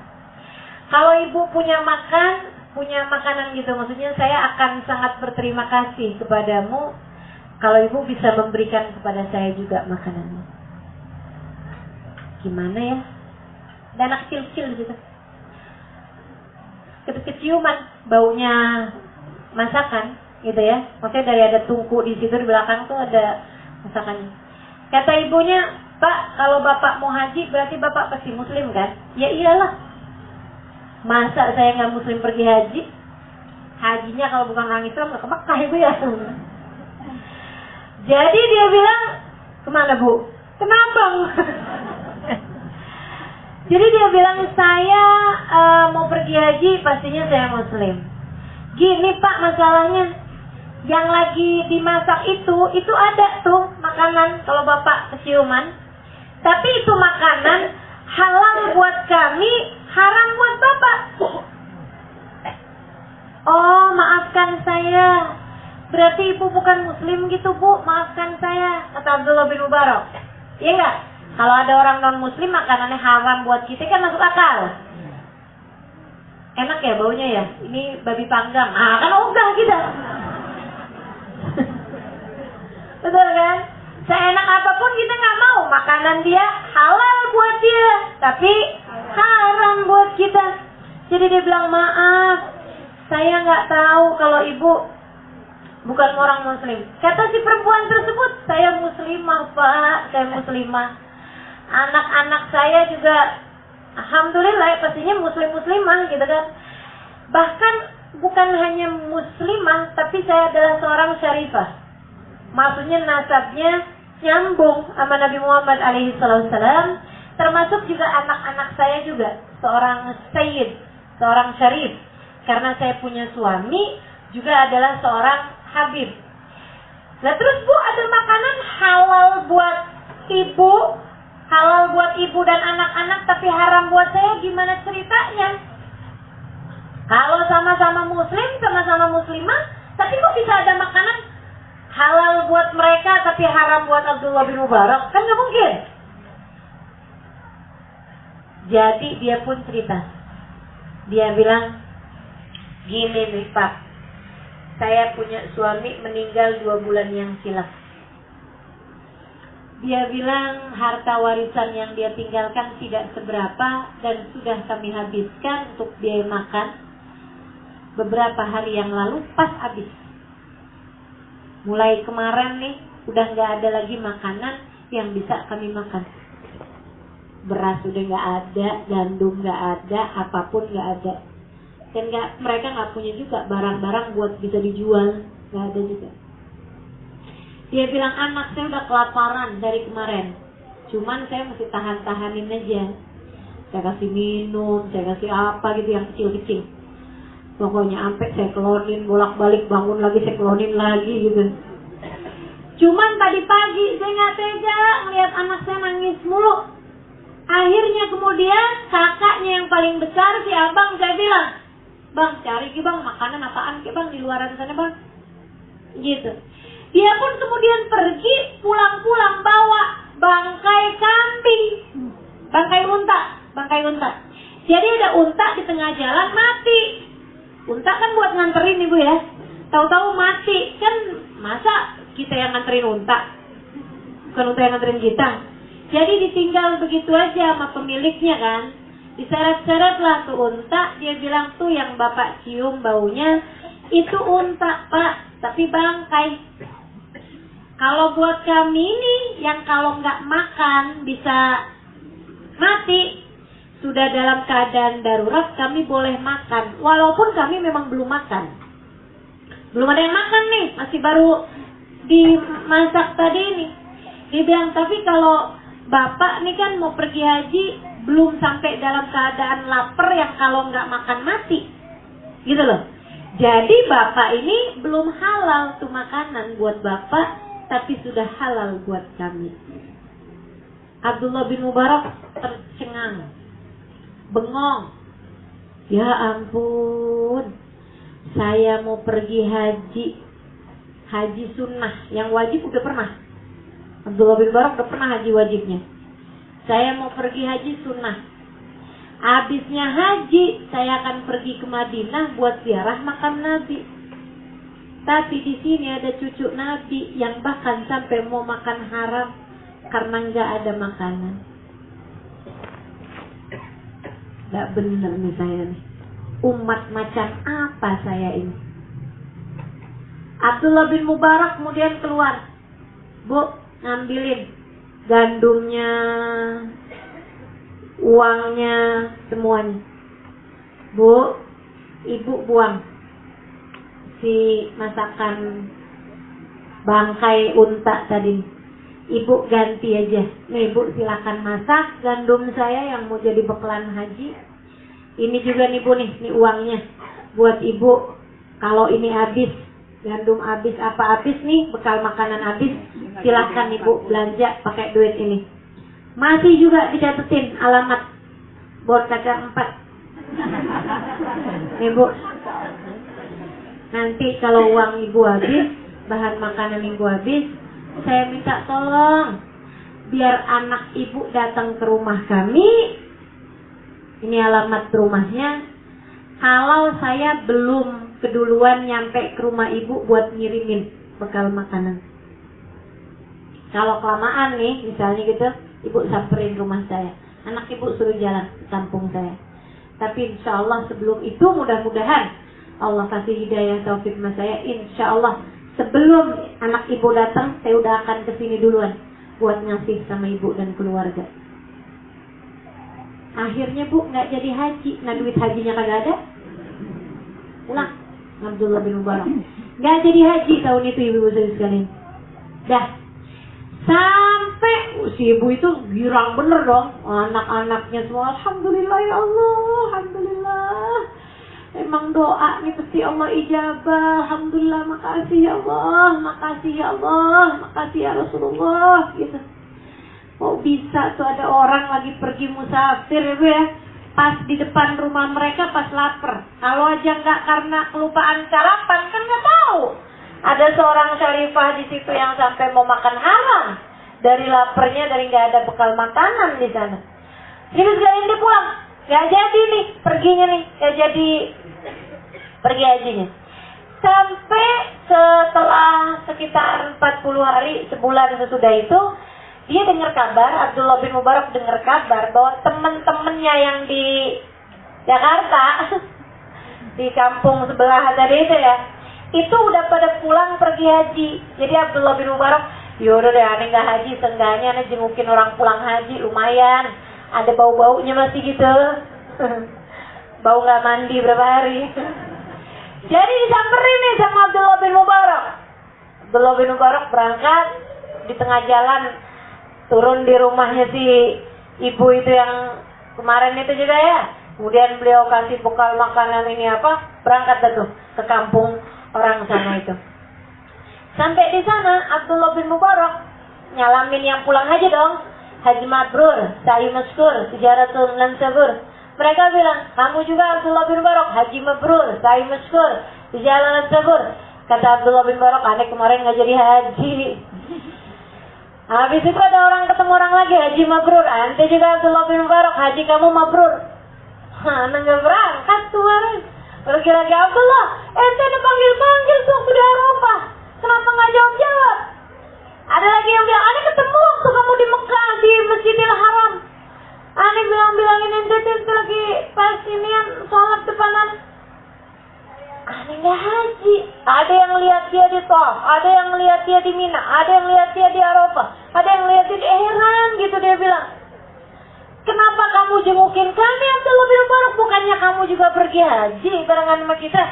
Kalau ibu punya makanan gitu, maksudnya saya akan sangat berterima kasih kepadamu kalau ibu bisa memberikan kepada saya juga makanannya." Gimana ya? Ada anak kecil-kecil gitu. Keciuman baunya masakan gitu ya. Maksudnya dari ada tungku di situ di belakang tuh ada masakannya. Kata ibunya, "Pak, kalau bapak mau haji berarti bapak pasti muslim kan?" "Ya iyalah. Masa saya nggak muslim pergi haji? Hajinya kalau bukan orang Islam nggak ke Mekah ibu ya." Jadi dia bilang, "Kemana Bu?" "Kenapa?" Jadi dia bilang, "Saya mau pergi haji, pastinya saya muslim. Gini Pak masalahnya, yang lagi dimasak itu ada tuh makanan kalau bapak keciuman. Tapi itu makanan halal buat kami, haram buat bapak." "Oh, maafkan saya. Berarti ibu bukan muslim gitu Bu, maafkan saya," kata Abdullah bin Mubarak. Iya enggak? Kalau ada orang non muslim makanannya haram buat kita kan masuk akal. Enak ya baunya ya, ini babi panggang, kan ogah kita. Betul kan? Seenak apapun kita nggak mau makanan dia halal buat dia, tapi haram buat kita. Jadi dia bilang, "Maaf, saya nggak tahu kalau ibu bukan orang muslim." Kata si perempuan tersebut, "Saya muslimah Pak, saya muslimah. Anak-anak saya juga alhamdulillah ya, pastinya muslimah gitu kan. Bahkan bukan hanya muslimah, tapi saya adalah seorang syarifah." Maksudnya nasabnya nyambung sama Nabi Muhammad alaihissalam. Termasuk juga anak-anak saya juga seorang sayyid, seorang syarif. Karena saya punya suami juga adalah seorang habib. Nah terus Bu, ada makanan halal buat ibu, halal buat ibu dan anak-anak, tapi haram buat saya, gimana ceritanya? Kalau sama-sama muslim, sama-sama muslimah, tapi kok bisa ada makanan halal buat mereka tapi haram buat Abdullah bin Mubarak? Kan nggak mungkin. Jadi dia pun cerita. Dia bilang, gini nih Pak, saya punya suami meninggal 2 bulan yang silam. Dia bilang harta warisan yang dia tinggalkan tidak seberapa dan sudah kami habiskan untuk biaya makan. Beberapa hari yang lalu pas habis. Mulai kemarin nih udah nggak ada lagi makanan yang bisa kami makan. Beras udah nggak ada, gandum nggak ada, apapun nggak ada. Dan mereka nggak punya juga barang-barang buat bisa dijual, nggak ada juga. Dia bilang anak saya udah kelaparan dari kemarin. Cuman saya mesti tahan-tahanin aja. Saya kasih minum, saya kasih apa gitu yang kecil-kecil. Pokoknya sampai saya kelonin, bolak-balik bangun lagi, saya kelonin lagi gitu. Cuman tadi pagi saya nggak tega ngeliat anak saya nangis mulu. Akhirnya kemudian kakaknya yang paling besar, si abang, saya bilang, Bang cari ke bang makanan apaan ke bang di luaran sana bang. Gitu. Dia pun kemudian pergi, pulang-pulang bawa bangkai kambing, bangkai unta. Jadi ada unta di tengah jalan mati. Unta kan buat nganterin ibu ya. Tahu-tahu mati. Kan masa kita yang nganterin unta? Bukan unta yang nganterin kita. Jadi ditinggal begitu aja sama pemiliknya kan. Diseret-seret lah tuh unta. Dia bilang tuh yang bapak cium baunya itu unta pak, tapi bangkai. Kalau buat kami ini yang kalau nggak makan bisa mati, sudah dalam keadaan darurat kami boleh makan. Walaupun kami memang belum makan. Belum ada yang makan nih, masih baru dimasak tadi ini. Dia bilang tapi kalau bapak nih kan mau pergi haji, belum sampai dalam keadaan lapar yang kalau nggak makan mati. Gitu loh. Jadi bapak ini belum halal tuh makanan buat bapak, tapi sudah halal buat kami. Abdullah bin Mubarak tercengang, bengong. Ya ampun, saya mau pergi haji sunnah, yang wajib udah pernah. Abdullah bin Mubarak udah pernah haji wajibnya. Saya mau pergi haji sunnah. Habisnya haji, saya akan pergi ke Madinah buat ziarah makam Nabi. Tapi di sini ada cucu Nabi yang bahkan sampai mau makan haram karena nggak ada makanan. Nggak bener nih saya nih. Umat macam apa saya ini? Abdullah bin Mubarak kemudian keluar. Bu, ngambilin gandumnya, uangnya, semuanya. Bu, ibu buang si masakan bangkai unta tadi. Ibu ganti aja. Nih bu, silakan masak gandum saya yang mau jadi bekalan haji. Ini juga nih bu nih uangnya buat ibu. Kalau ini habis, gandum habis, apa habis nih, bekal makanan habis, silakan ibu belanja pakai duit ini. Masih juga dicatetin alamat Bor Kacang 4. Nih bu, nanti kalau uang ibu habis, bahan makanan ibu habis, saya minta tolong biar anak ibu datang ke rumah kami. Ini alamat rumahnya. Kalau saya belum keduluan nyampe ke rumah ibu buat ngirimin bekal makanan. Kalau kelamaan nih, misalnya gitu, ibu samperin rumah saya. Anak ibu suruh jalan ke kampung saya. Tapi insya Allah sebelum itu mudah-mudahan Allah kasih hidayah taufik sama saya. Insya Allah sebelum anak ibu datang, saya udah akan kesini duluan buat ngasih sama ibu dan keluarga. Akhirnya bu nggak jadi haji. Nah duit hajinya kagak ada. Pulang Abdullah bin Mubarak nggak jadi haji tahun itu ibu-ibu sekalian. Dah sampai si ibu itu girang bener dong. Anak-anaknya semua alhamdulillah ya Allah, alhamdulillah. Emang doa nih pasti Allah ijabah. Alhamdulillah, makasih ya Allah, makasih ya Allah, makasih ya Rasulullah gitu. Oh bisa tuh ada orang lagi pergi musafir ibu ya, pas di depan rumah mereka pas lapar. Kalau aja nggak karena kelupaan sarapan kan nggak tahu Ada seorang syarifah di situ yang sampai mau makan haram dari laparnya, dari nggak ada bekal makanan di sana. Jadi sekalian dia pulang, nggak jadi nih perginya nih, nggak jadi pergi hajinya. Sampai setelah sekitar 40 hari, sebulan sesudah itu, dia dengar kabar, Abdullah bin Mubarak dengar kabar bahwa teman-temannya yang di Jakarta, di kampung sebelah tadi itu ya, itu udah pada pulang pergi haji. Jadi Abdullah bin Mubarak, yaudah deh aneh nggak haji, seenggaknya aneh jengukin orang pulang haji, lumayan. Ada bau-baunya masih gitu. Bau nggak mandi berapa hari. Jadi disamperin nih sama Abdullah bin Mubarak. Abdullah bin Mubarak berangkat, di tengah jalan turun di rumahnya si ibu itu yang kemarin itu juga ya. Kemudian beliau kasih bekal makanan ini apa, berangkat tuh ke kampung orang sana itu. Sampai di sana Abdullah bin Mubarak nyalamin yang pulang haji dong. Haji mabrur, sa'i maskur, tijaratun lan sabur. Mereka bilang, kamu juga Abdullah bin Mubarak, haji mabrur, sa'i maskur, tijaratun lan sabur. Kata Abdullah bin Mubarak, aneh kemarin nggak jadi haji. Habis itu ada orang ketemu orang lagi, haji mabrur. Ante juga Abdullah bin Mubarak, haji kamu mabrur. Aneh nggak berangkat tuh kemarin. Pergi lagi Abdullah, ente udah panggil-panggil tuh di Arafah. Kenapa nggak jawab-jawab? Ada lagi yang bilang, aneh ketemu waktu kamu di Mekah, di Masjidil Haram. Aneh bilang-bilangin ente lagi pas inian sholat depanan. Aneh nggak haji. Ada yang lihat dia di Tawaf, ada yang lihat dia di Mina, ada yang lihat dia di Arafah, ada yang lihat dia di Ihram gitu dia bilang. Kenapa kamu jengukin kami Abdullah bin Mubarak? Bukannya kamu juga pergi haji barengan sama kita?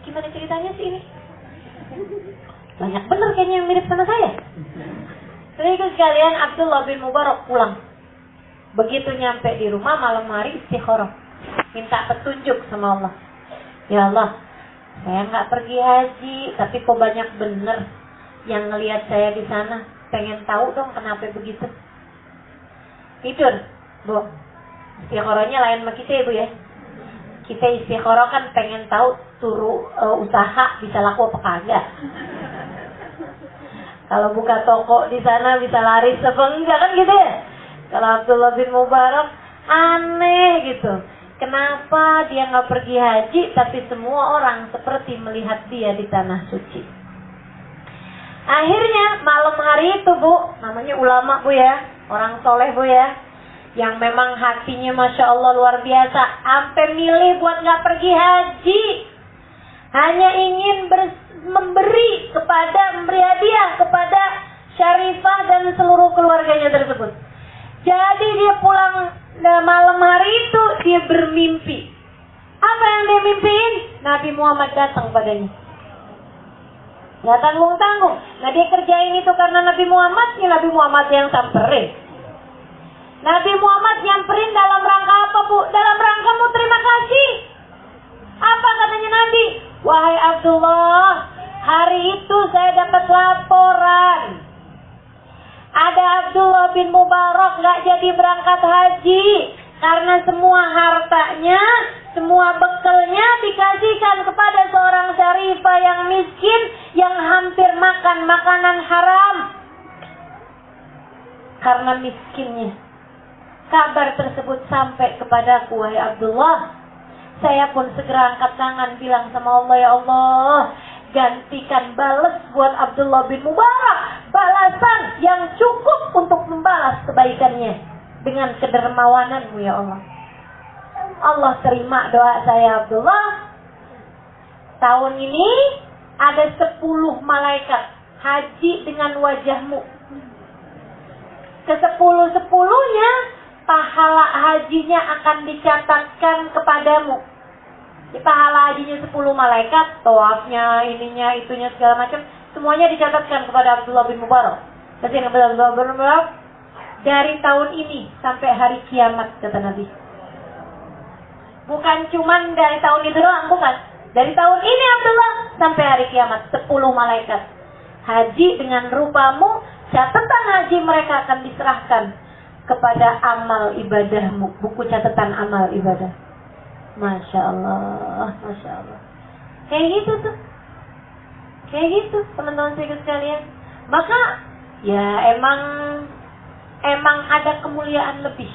Gimana ceritanya sih ini? Banyak bener kayaknya yang mirip sama saya. Terus sekalian Abdullah bin Mubarak pulang. Begitu nyampe di rumah malam hari istikharah, minta petunjuk sama Allah. Ya Allah, saya nggak pergi haji, tapi kok banyak bener yang ngelihat saya di sana. Pengen tahu dong kenapa begitu. Tidur, Bu. Istikharahnya lain sama kita ya, Bu ya. Kita istikharah kan pengen tahu usaha bisa laku apa kagak. Kalau buka toko di sana bisa laris apa enggak kan gitu ya. Kalau Abdullah bin Mubarak aneh gitu. Kenapa dia nggak pergi haji tapi semua orang seperti melihat dia di tanah suci. Akhirnya malam hari itu Bu, namanya ulama Bu ya, orang soleh Bu ya, yang memang hatinya Masya Allah luar biasa, sampai milih buat nggak pergi haji, hanya ingin memberi hadiah kepada Syarifah dan seluruh keluarganya tersebut. Jadi dia pulang malam hari itu dia bermimpi. Apa yang dia mimpiin? Nabi Muhammad datang padanya. Nggak tanggung-tanggung. Nah dia kerjain itu karena Nabi Muhammad yang samperin. Nabi Muhammad nyamperin dalam rangka apa Bu? Dalam rangka mau terima kasih. Apa katanya Nabi? Wahai Abdullah, hari itu saya dapat laporan. Ada Abdullah bin Mubarak nggak jadi berangkat haji. Karena semua hartanya, semua bekalnya dikasihkan kepada seorang syarifah yang miskin, yang hampir makan makanan haram. Karena miskinnya. Kabar tersebut sampai kepadaku, wahai Abdullah. Saya pun segera angkat tangan bilang sama Allah, ya Allah, gantikan balas buat Abdullah bin Mubarak balasan yang cukup untuk membalas kebaikannya dengan kedermawananmu ya Allah. Allah terima doa saya Abdullah. Tahun ini ada 10 malaikat haji dengan wajahmu. Ke-10-10-nya pahala hajinya akan dicatatkan kepadamu. Di pahala hajinya 10 malaikat, tawafnya, ininya, itunya segala macam, semuanya dicatatkan kepada Abdullah bin Mubarak. Jadi Abdullah bin Mubarak dari tahun ini sampai hari kiamat kata Nabi. Bukan cuman dari tahun itu doang, bukan. Dari tahun ini Abdullah sampai hari kiamat 10 malaikat haji dengan rupamu, catatan haji mereka akan diserahkan kepada amal ibadahmu, buku catatan amal ibadah. Masya Allah, Masya Allah. Kayak gitu tuh. Kayak gitu teman-teman sekalian. Maka ya emang ada kemuliaan lebih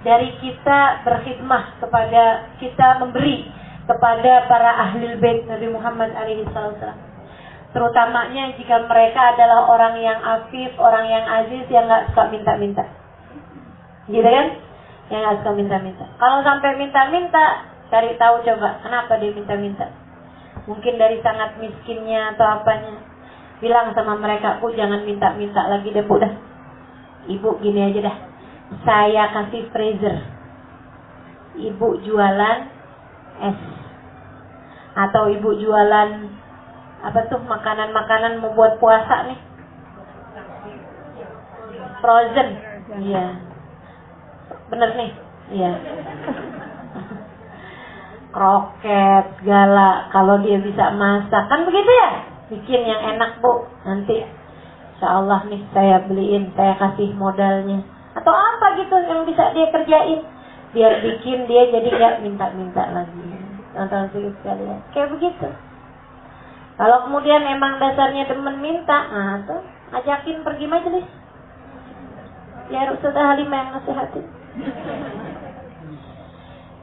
dari kita berkhidmah kepada, kita memberi kepada para ahlul bait Nabi Muhammad alaihi salam. Terutamanya jika mereka adalah orang yang afif, orang yang aziz, yang gak suka minta-minta. Gitu kan? Yang gak suka minta-minta. Kalau sampai minta-minta, cari tahu coba kenapa dia minta-minta. Mungkin dari sangat miskinnya atau apanya. Bilang sama mereka, Bu jangan minta-minta lagi deh Bu dah. Ibu gini aja dah, saya kasih freezer, ibu jualan es, atau ibu jualan apa tuh makanan-makanan mau buat puasa nih, frozen. Iya, bener nih. Iya, kroket segala. Kalau dia bisa masak kan begitu ya, bikin yang enak Bu, nanti insya Allah nih saya beliin, saya kasih modalnya atau apa gitu yang bisa dia kerjain, biar bikin dia jadi gak minta-minta lagi. Nonton sekalian kayak begitu. Kalau kemudian emang dasarnya demen minta, nah tuh ajakin pergi majelis, biar Ustazah Halimah yang nasihatin.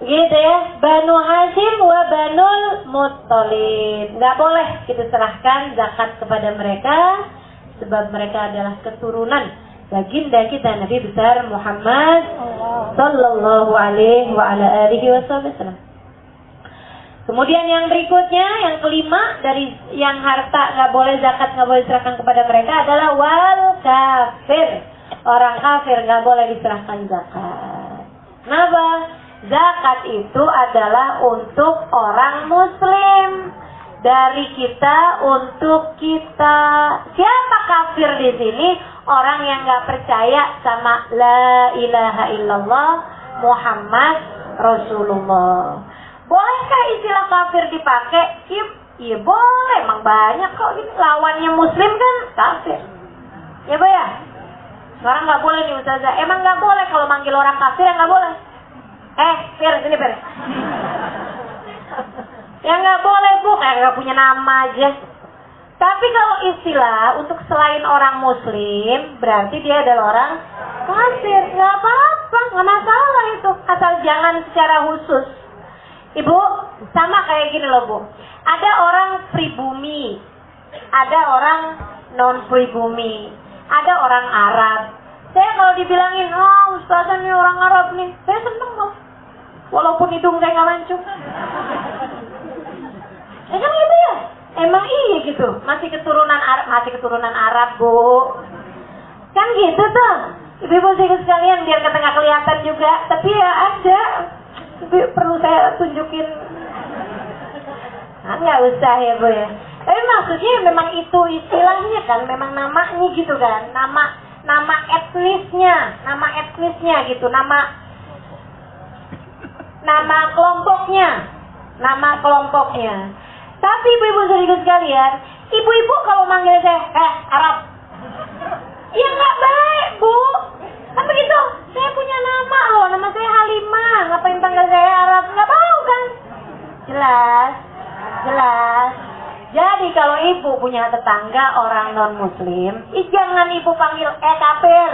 Gitu ya, Banu Hashim wa Banul Muttalib. Nggak boleh kita serahkan zakat kepada mereka, sebab mereka adalah keturunan baginda kita Nabi besar Muhammad sallallahu alaihi wa ala alihi wasallam. Kemudian yang berikutnya, yang kelima dari yang harta nggak boleh zakat, nggak boleh diserahkan kepada mereka adalah wal kafir. Orang kafir nggak boleh diserahkan zakat. Kenapa? Zakat itu adalah untuk orang muslim, dari kita untuk kita. Siapa kafir di sini? Orang yang nggak percaya sama la ilaha illallah Muhammad Rasulullah. Bolehkah istilah kafir dipakai? Iya boleh, emang banyak kok ini lawannya muslim kan kafir. Ya Bu ya? Sekarang nggak boleh nih Ustazah. Emang nggak boleh kalau manggil orang kafir, ya nggak boleh. Fir, sini Fir. Ya nggak boleh Bu, kayak nggak punya nama aja. Tapi kalau istilah untuk selain orang muslim, berarti dia adalah orang kafir. Nggak apa-apa, nggak masalah itu. Asal jangan secara khusus. Ibu, sama kayak gini loh Bu. Ada orang pribumi, ada orang non pribumi, ada orang Arab. Saya kalau dibilangin, oh Ustazah nih orang Arab nih, saya seneng loh. Walaupun hidung saya nggak mancung. Ya kan gitu ya? Emang iya gitu. Masih keturunan Arab Bu. Kan gitu tuh. Ibu-ibu sekalian biar kata nggak kelihatan juga. Tapi ya ada. Tapi perlu saya tunjukin. Nah, nggak usah ya Bu ya. Tapi maksudnya memang itu istilahnya kan, memang namanya gitu kan. Nama etnisnya gitu, nama kelompoknya. Tapi ibu-ibu sekalian, ibu-ibu kalau manggil saya, Arab, ya nggak baik Bu. Kan begitu, saya punya nama loh, nama saya Halimah, ngapain panggil saya Arab? Nggak mau kan? Jelas. Jadi kalau ibu punya tetangga orang non muslim, jangan ibu panggil kafir.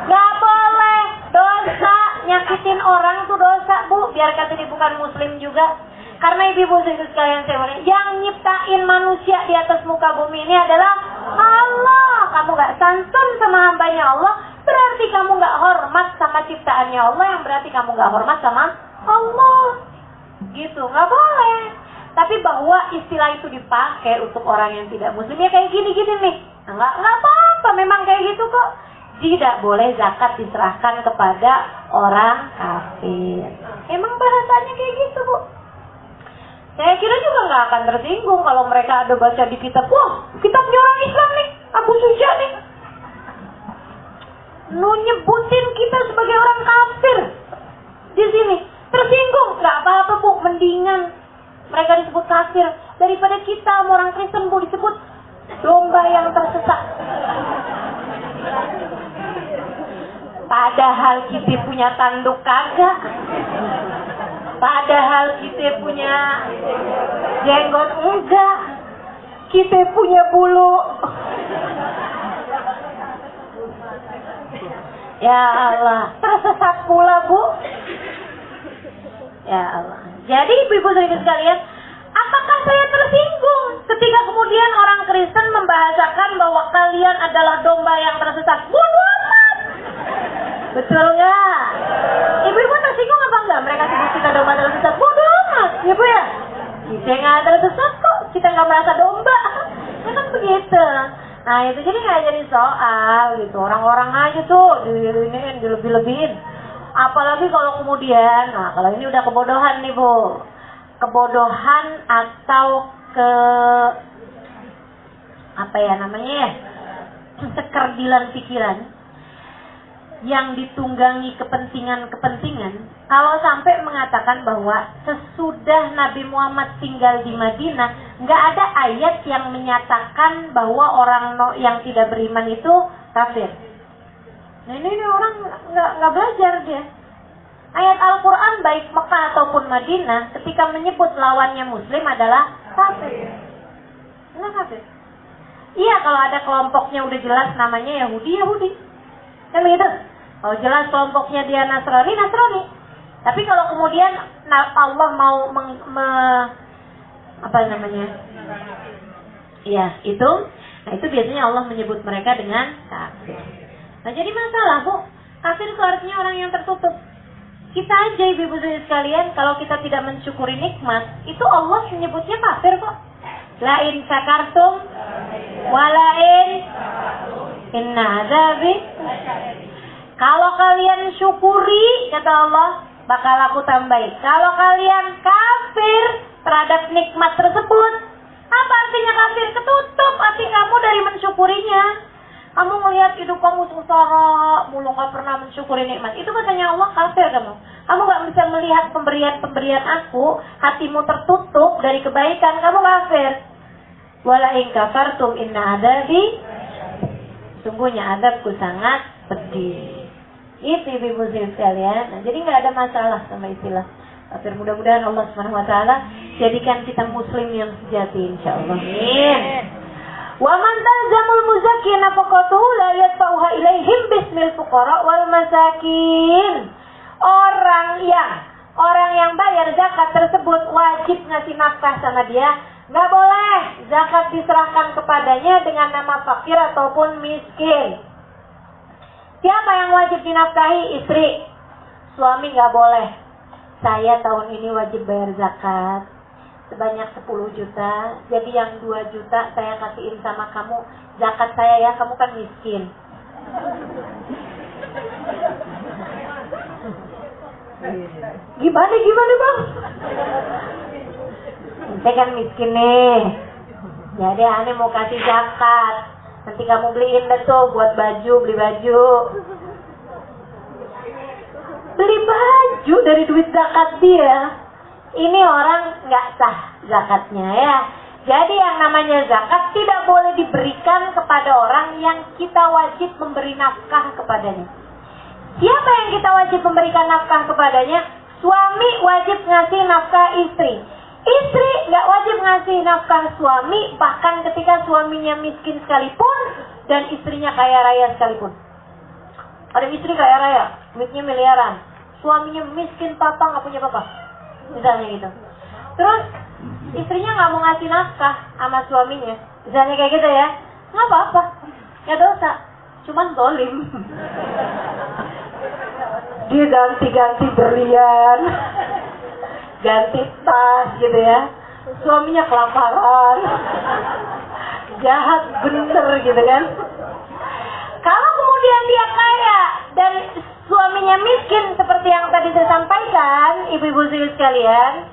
Nggak boleh, dosa, nyakitin orang tuh dosa Bu. Biar kata dia bukan muslim juga. Karena ibu sekalian saya bilang, yang nyiptain manusia di atas muka bumi ini adalah Allah. Kamu gak santun sama hambanya Allah, berarti kamu gak hormat sama ciptaannya Allah, yang berarti kamu gak hormat sama Allah. Gitu, gak boleh. Tapi bahwa istilah itu dipakai untuk orang yang tidak muslim, ya kayak gini-gini nih. Nah, gak apa-apa, memang kayak gitu kok. Tidak boleh zakat diserahkan kepada orang kafir. Emang bahasanya kayak gitu Bu. Saya kira juga nggak akan tersinggung kalau mereka ada baca di kitab, wah kitabnya orang Islam nih, Abu Suja nih, nyebutin kita sebagai orang kafir di sini. Tersinggung? Nggak apa-apa Bu, mendingan mereka disebut kafir daripada kita orang Kristen Bu disebut domba yang tersesat. Padahal kita punya tanduk kagak. Padahal kita punya jenggot enggak. kita punya bulu. Ya Allah, tersesat pula Bu. Ya Allah. Jadi ibu-ibu sekalian, apakah saya tersinggung ketika kemudian orang Kristen membahasakan bahwa kalian adalah domba yang tersesat? Bodoh amat. Betul nggak? Ibu-ibu tersinggung apa enggak? Mereka sebut kita domba tersesat. Bodoh amat, ya Bu ya. Kita nggak tersesat kok. Kita nggak merasa domba. Ya kan begitu. Nah itu jadi nggak jadi soal gitu. Orang-orang aja tuh dilebih-lebihin. Apalagi kalau kemudian, nah kalau ini udah kebodohan nih Bu. Kebodohan atau apa ya namanya ya, kekerdilan pikiran yang ditunggangi kepentingan-kepentingan. Kalau sampai mengatakan bahwa sesudah Nabi Muhammad tinggal di Madinah, nggak ada ayat yang menyatakan bahwa orang yang tidak beriman itu kafir. Nah ini orang nggak belajar dia. Ayat Al-Quran baik Mekah ataupun Madinah ketika menyebut lawannya Muslim adalah kafir. Nah kafir. Iya kalau ada kelompoknya udah jelas namanya Yahudi. Kan begitu? Kalau jelas kelompoknya dia Nasrani. Tapi kalau kemudian Allah mau apa namanya? Iya itu. Nah itu biasanya Allah menyebut mereka dengan kafir. Nah jadi masalah Bu, kafir itu artinya orang yang tertutup. Kita aja ibu-ibu sekalian, kalau kita tidak mensyukuri nikmat, itu Allah menyebutnya kafir kok. La in syakartum wala in inna azabi. Kalau kalian syukuri, kata Allah, bakal aku tambahi. Kalau kalian kafir terhadap nikmat tersebut, apa artinya kafir? Ketutup hati kamu dari mensyukurinya. Kamu melihat hidup kamu sengsara, mulu gak pernah mensyukuri nikmat. Itu katanya Allah kafir kamu. Kamu gak bisa melihat pemberian-pemberian aku, hatimu tertutup dari kebaikan, kamu kafir. Wala in kafartum inna adabi. Sungguhnya adabku sangat pedih. Itu ibu-ibu sekalian. Nah, jadi gak ada masalah sama istilah kafir. Mudah-mudahan Allah SWT jadikan kita muslim yang sejati insyaallah. Amin. Wa man talzamul muzakkin nafaqatuhu la yatfa'uha ilaihim bismil fuqara wal masakin. Orang yang bayar zakat tersebut wajib ngasih nafkah sama dia. Nggak boleh zakat diserahkan kepadanya dengan nama fakir ataupun miskin. Siapa yang wajib dinafkahi? Istri. Suami nggak boleh. Saya tahun ini wajib bayar zakat sebanyak 10 juta. Jadi yang 2 juta saya kasihin sama kamu. Zakat saya ya, kamu kan miskin. Gimana Bang? Saya kan miskin nih. Jadi aneh mau kasih zakat. Nanti kamu beliin deh tuh buat baju, beli baju. Beli baju dari duit zakat dia. Ini orang nggak sah zakatnya ya. Jadi yang namanya zakat tidak boleh diberikan kepada orang yang kita wajib memberi nafkah kepadanya. Siapa yang kita wajib memberikan nafkah kepadanya? Suami wajib ngasih nafkah istri. Istri nggak wajib ngasih nafkah suami, bahkan ketika suaminya miskin sekalipun dan istrinya kaya raya sekalipun. Ada istri kaya raya, duitnya miliaran, suaminya miskin, papa nggak punya papa, misalnya gitu. Terus istrinya nggak mau ngasih nafkah sama suaminya, misalnya kayak gitu ya, nggak apa-apa, nggak dosa, cuman zalim. Dia ganti-ganti berlian, ganti tas gitu ya, suaminya kelaparan, jahat bener gitu kan. Kalau kemudian dia kaya dan suaminya miskin seperti yang tadi saya sampaikan, ibu-ibu sekalian,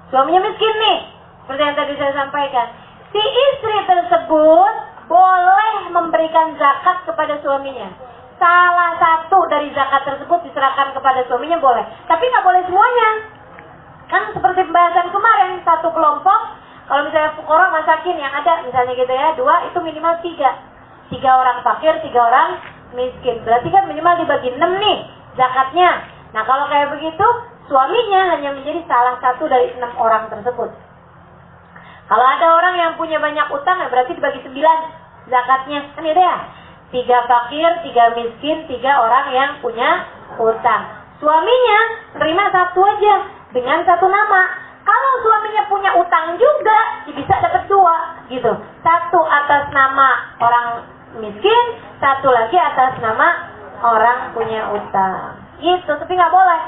suaminya miskin nih, seperti yang tadi saya sampaikan, si istri tersebut boleh memberikan zakat kepada suaminya. Salah satu dari zakat tersebut diserahkan kepada suaminya boleh, tapi nggak boleh semuanya. Kan seperti pembahasan kemarin, satu kelompok, kalau misalnya fuqara masakin yang ada, misalnya gitu ya, 2 itu minimal 3. 3 orang fakir, 3 orang miskin. Berarti kan minimal dibagi 6 nih zakatnya. Nah kalau kayak begitu, suaminya hanya menjadi salah satu dari 6 orang tersebut. Kalau ada orang yang punya banyak utang, ya berarti dibagi 9 zakatnya. Kan itu ya? 3 fakir, 3 miskin, 3 orang yang punya utang. Suaminya terima 1 aja dengan 1 nama. Kalau suaminya punya utang juga, bisa dapat 2 gitu. 1 atas nama orang miskin, 1 lagi atas nama orang punya utang. Gitu, tapi nggak boleh.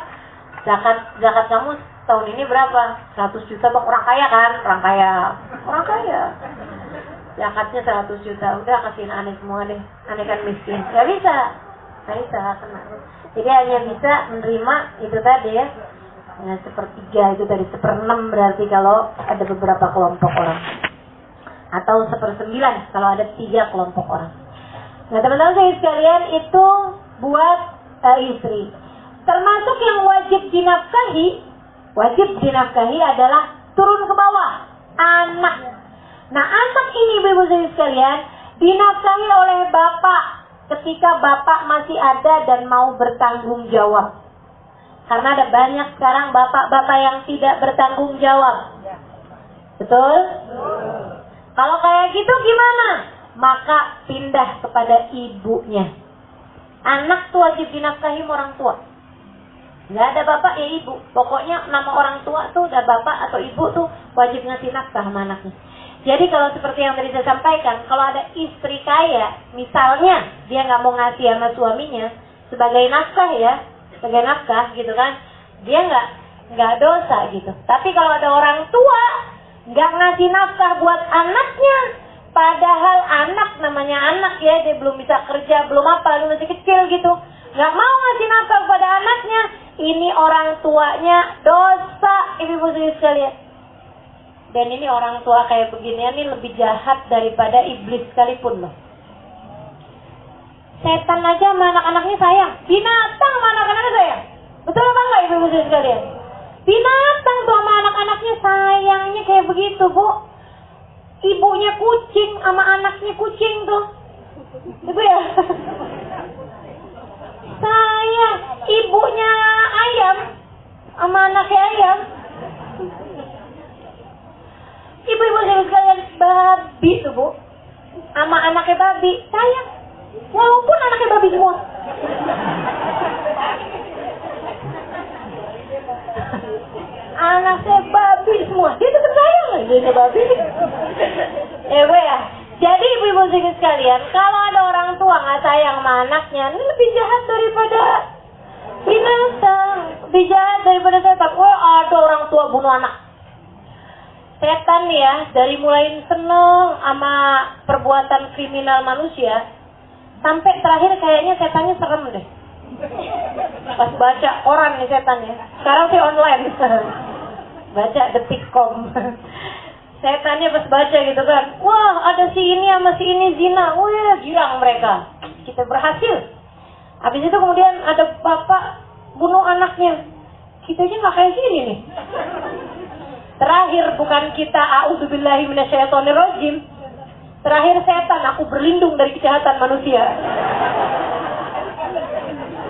Zakat kamu tahun ini berapa? 100 juta, bang. Orang kaya kan? Orang kaya. Zakatnya 100 juta, udah kasihin aneh semua deh. Aneh kan miskin. Gak bisa kena. Jadi hanya bisa menerima itu tadi ya. Ya, 1/3 itu tadi, 1/6 berarti kalau ada beberapa kelompok orang. Atau 1/9 kalau ada 3 kelompok orang. Nah teman-teman saya sekalian, itu buat istri. Termasuk yang wajib dinafkahi adalah turun ke bawah, anak. Nah anak ini ibu-ibu saya sekalian dinafkahi oleh bapak ketika bapak masih ada dan mau bertanggung jawab. Karena ada banyak sekarang bapak-bapak yang tidak bertanggung jawab. Betul? Kalau kayak gitu gimana? Maka pindah kepada ibunya. Anak tuh wajib dinafkahi orang tua. Nggak ada bapak ya ibu. Pokoknya nama orang tua tuh udah bapak atau ibu tuh wajib ngasih nafkah sama anaknya. Jadi kalau seperti yang tadi saya sampaikan, kalau ada istri kaya, misalnya dia nggak mau ngasih sama suaminya sebagai nafkah ya, sebagai nafkah gitu kan, dia nggak dosa gitu. Tapi kalau ada orang tua nggak ngasih nafkah buat anaknya, padahal anak namanya anak ya, dia belum bisa kerja, belum apa, dia masih kecil gitu, nggak mau ngasih nafkah kepada anaknya, ini orang tuanya dosa, ibu-ibu sekalian. Dan ini orang tua kayak beginian ini lebih jahat daripada iblis sekalipun loh. Setan aja sama anak-anaknya sayang, binatang sama anak-anaknya sayang. Betul apa enggak ibu-ibu sekalian? Binatang tuh sama anak-anaknya sayangnya kayak begitu, Bu. Ibunya kucing sama anaknya kucing tuh. Ibu ya? Sayang, ibunya ayam sama anaknya ayam. Ibu-ibu sekalian, babi tuh, Bu. Sama anaknya babi, sayang. Walaupun anaknya babi semua. Anaknya babi semua, dia tetap sayang dia babi. Ya. Jadi ibu-ibu sekalian, kalau ada orang tua nggak sayang sama anaknya, ini lebih jahat daripada binatang, lebih jahat daripada setan. Wah, ada orang tua bunuh anak. Setan ya, dari mulai seneng sama perbuatan kriminal manusia, sampai terakhir kayaknya setannya serem deh. Pas baca koran nih setan ya. Sekarang sih online. Baca detik.com. Setannya pas baca gitu kan. Wah, ada si ini sama si ini zina. Wah, girang mereka. Kita berhasil. Habis itu kemudian ada bapak bunuh anaknya. Kita aja nggak kayak gini nih. Terakhir bukan kita a'udzubillahi minasyaitonirrajim. Terakhir setan, aku berlindung dari kejahatan manusia.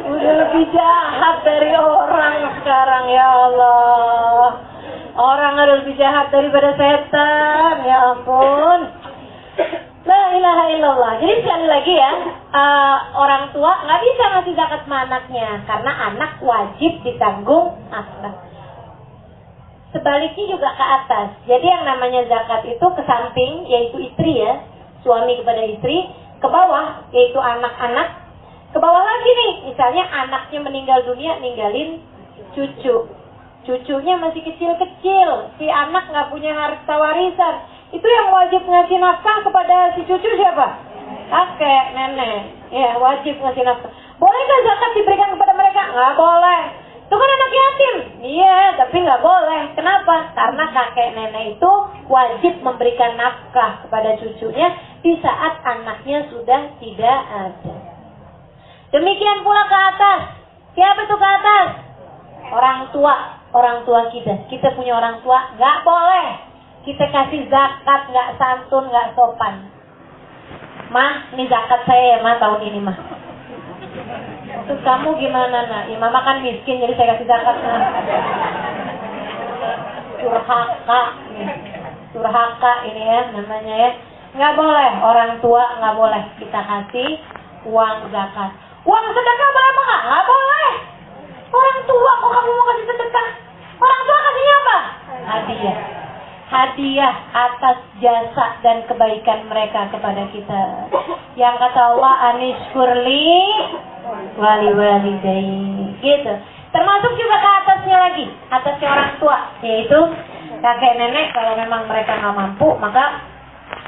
Udah lebih jahat dari orang sekarang, ya Allah. Orang harus lebih jahat daripada setan, ya ampun. La ilaha illallah. Jadi sekali lagi ya, orang tua nggak bisa ngasih zakat sama anaknya karena anak wajib ditanggung nafkah. Sebaliknya juga ke atas. Jadi yang namanya zakat itu ke samping, yaitu istri ya, suami kepada istri. Ke bawah, yaitu anak-anak. Ke bawah lagi nih, misalnya anaknya meninggal dunia, ninggalin cucu. Cucunya masih kecil-kecil, si anak nggak punya harta warisan. Itu yang wajib ngasih nafkah kepada si cucu siapa? Kakek, nenek. Ya, wajib ngasih nafkah. Bolehkah zakat diberikan kepada mereka? Nggak boleh. Itu kan anak yatim. Iya, tapi nggak boleh. Kenapa? Karena kakek nenek itu wajib memberikan nafkah kepada cucunya di saat anaknya sudah tidak ada. Demikian pula ke atas. Siapa itu ke atas? Orang tua kita. Kita punya orang tua, nggak boleh kita kasih zakat, nggak santun, nggak sopan. Mah, ini zakat saya ya, Mah, tahun ini, Mah. Terus kamu gimana, nak? Ya, Mama kan miskin, jadi saya kasih zakat, Nah. Curhaka. durhaka ini ya namanya ya. Nggak boleh, orang tua nggak boleh kita kasih uang zakat. Uang sedekah boleh apa nggak boleh. Orang tua kok kamu mau kasih sedekah? Orang tua kasihnya apa? Hadiah. Hadiah atas jasa dan kebaikan mereka kepada kita. Yang kata Allah, anishkurli wali walidayni. Gitu. Termasuk juga ke atasnya lagi, atasnya orang tua, yaitu kakek nenek. Kalau memang mereka nggak mampu, maka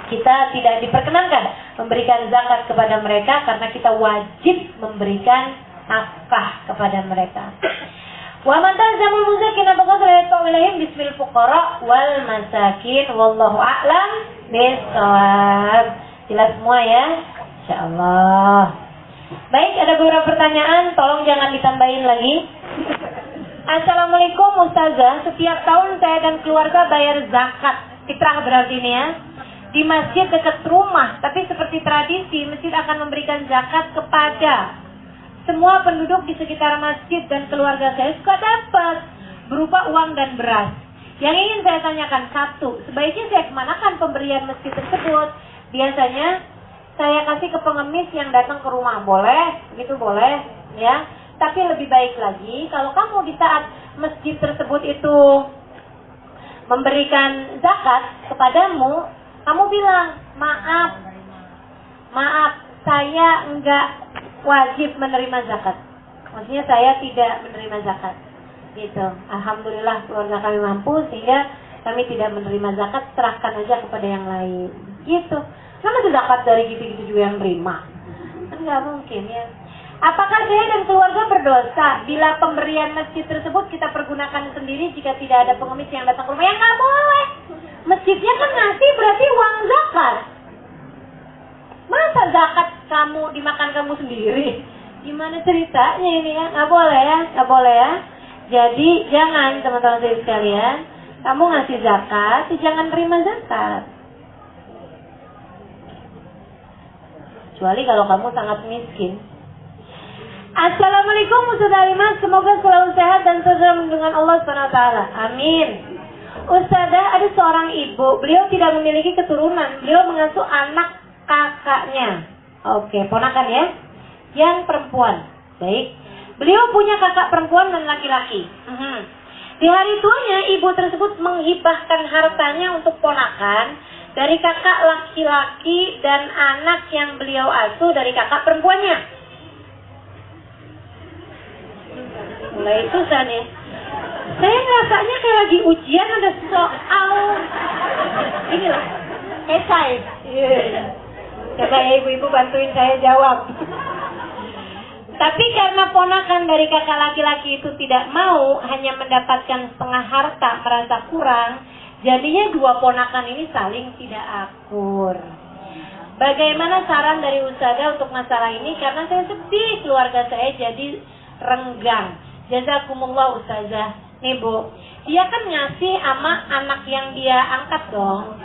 kita tidak diperkenankan memberikan zakat kepada mereka karena kita wajib memberikan nafkah kepada mereka. Wa man talzamul muzakin abaqad la yatawilahim bismil fuqara wal masakin wallahu a'lam bissawab. Jelas semua ya? Insyaallah. Baik, ada beberapa pertanyaan, tolong jangan ditambahin lagi. Assalamualaikum Ustazah, setiap tahun saya dan keluarga bayar zakat fitrah berarti ini ya, di masjid dekat rumah, tapi seperti tradisi masjid akan memberikan zakat kepada semua penduduk di sekitar masjid dan keluarga saya suka dapat berupa uang dan beras. Yang ingin saya tanyakan, satu, sebaiknya saya kemanakan pemberian masjid tersebut? Biasanya saya kasih ke pengemis yang datang ke rumah, boleh, begitu boleh, ya. Tapi lebih baik lagi kalau kamu di saat masjid tersebut itu memberikan zakat kepadamu, kamu bilang, maaf, saya enggak wajib menerima zakat. Maksudnya saya tidak menerima zakat. Gitu. Alhamdulillah keluarga kami mampu sehingga kami tidak menerima zakat, serahkan aja kepada yang lain. Gitu. Kenapa zakat dari gitu-gitu juga yang terima? Kan nggak mungkin ya. Apakah saya dan keluarga berdosa bila pemberian masjid tersebut kita pergunakan sendiri jika tidak ada pengemis yang datang ke rumah? Ya nggak boleh. Masjidnya kan ngasih berarti uang zakat. Masa zakat kamu dimakan kamu sendiri? Gimana ceritanya ini ya? Nggak boleh ya, nggak boleh ya. Jadi jangan teman-teman saya sekalian, kamu ngasih zakat, jangan terima zakat. Kecuali kalau kamu sangat miskin. Assalamualaikum Ustazah Alimah, semoga selalu sehat dan selalu dengan Allah SWT. Amin. Ustazah, ada seorang ibu, beliau tidak memiliki keturunan, beliau mengasuh anak kakaknya. Oke, ponakan ya, yang perempuan. Baik, beliau punya kakak perempuan dan laki-laki. Di hari tuanya, ibu tersebut menghibahkan hartanya untuk ponakan dari kakak laki-laki dan anak yang beliau asuh dari kakak perempuannya. Mulai susah nih. Saya ngerasanya kayak lagi ujian, ada soal ini loh, esai. Coba ya ibu-ibu bantuin saya jawab. Tapi karena ponakan dari kakak laki-laki itu tidak mau, hanya mendapatkan setengah harta, merasa kurang, jadinya dua ponakan ini saling tidak akur. Bagaimana saran dari Ustazah untuk masalah ini? Karena saya sedih, keluarga saya jadi renggang. Jazakumullah Ustazah. Nih Bu, dia kan ngasih sama anak yang dia angkat dong,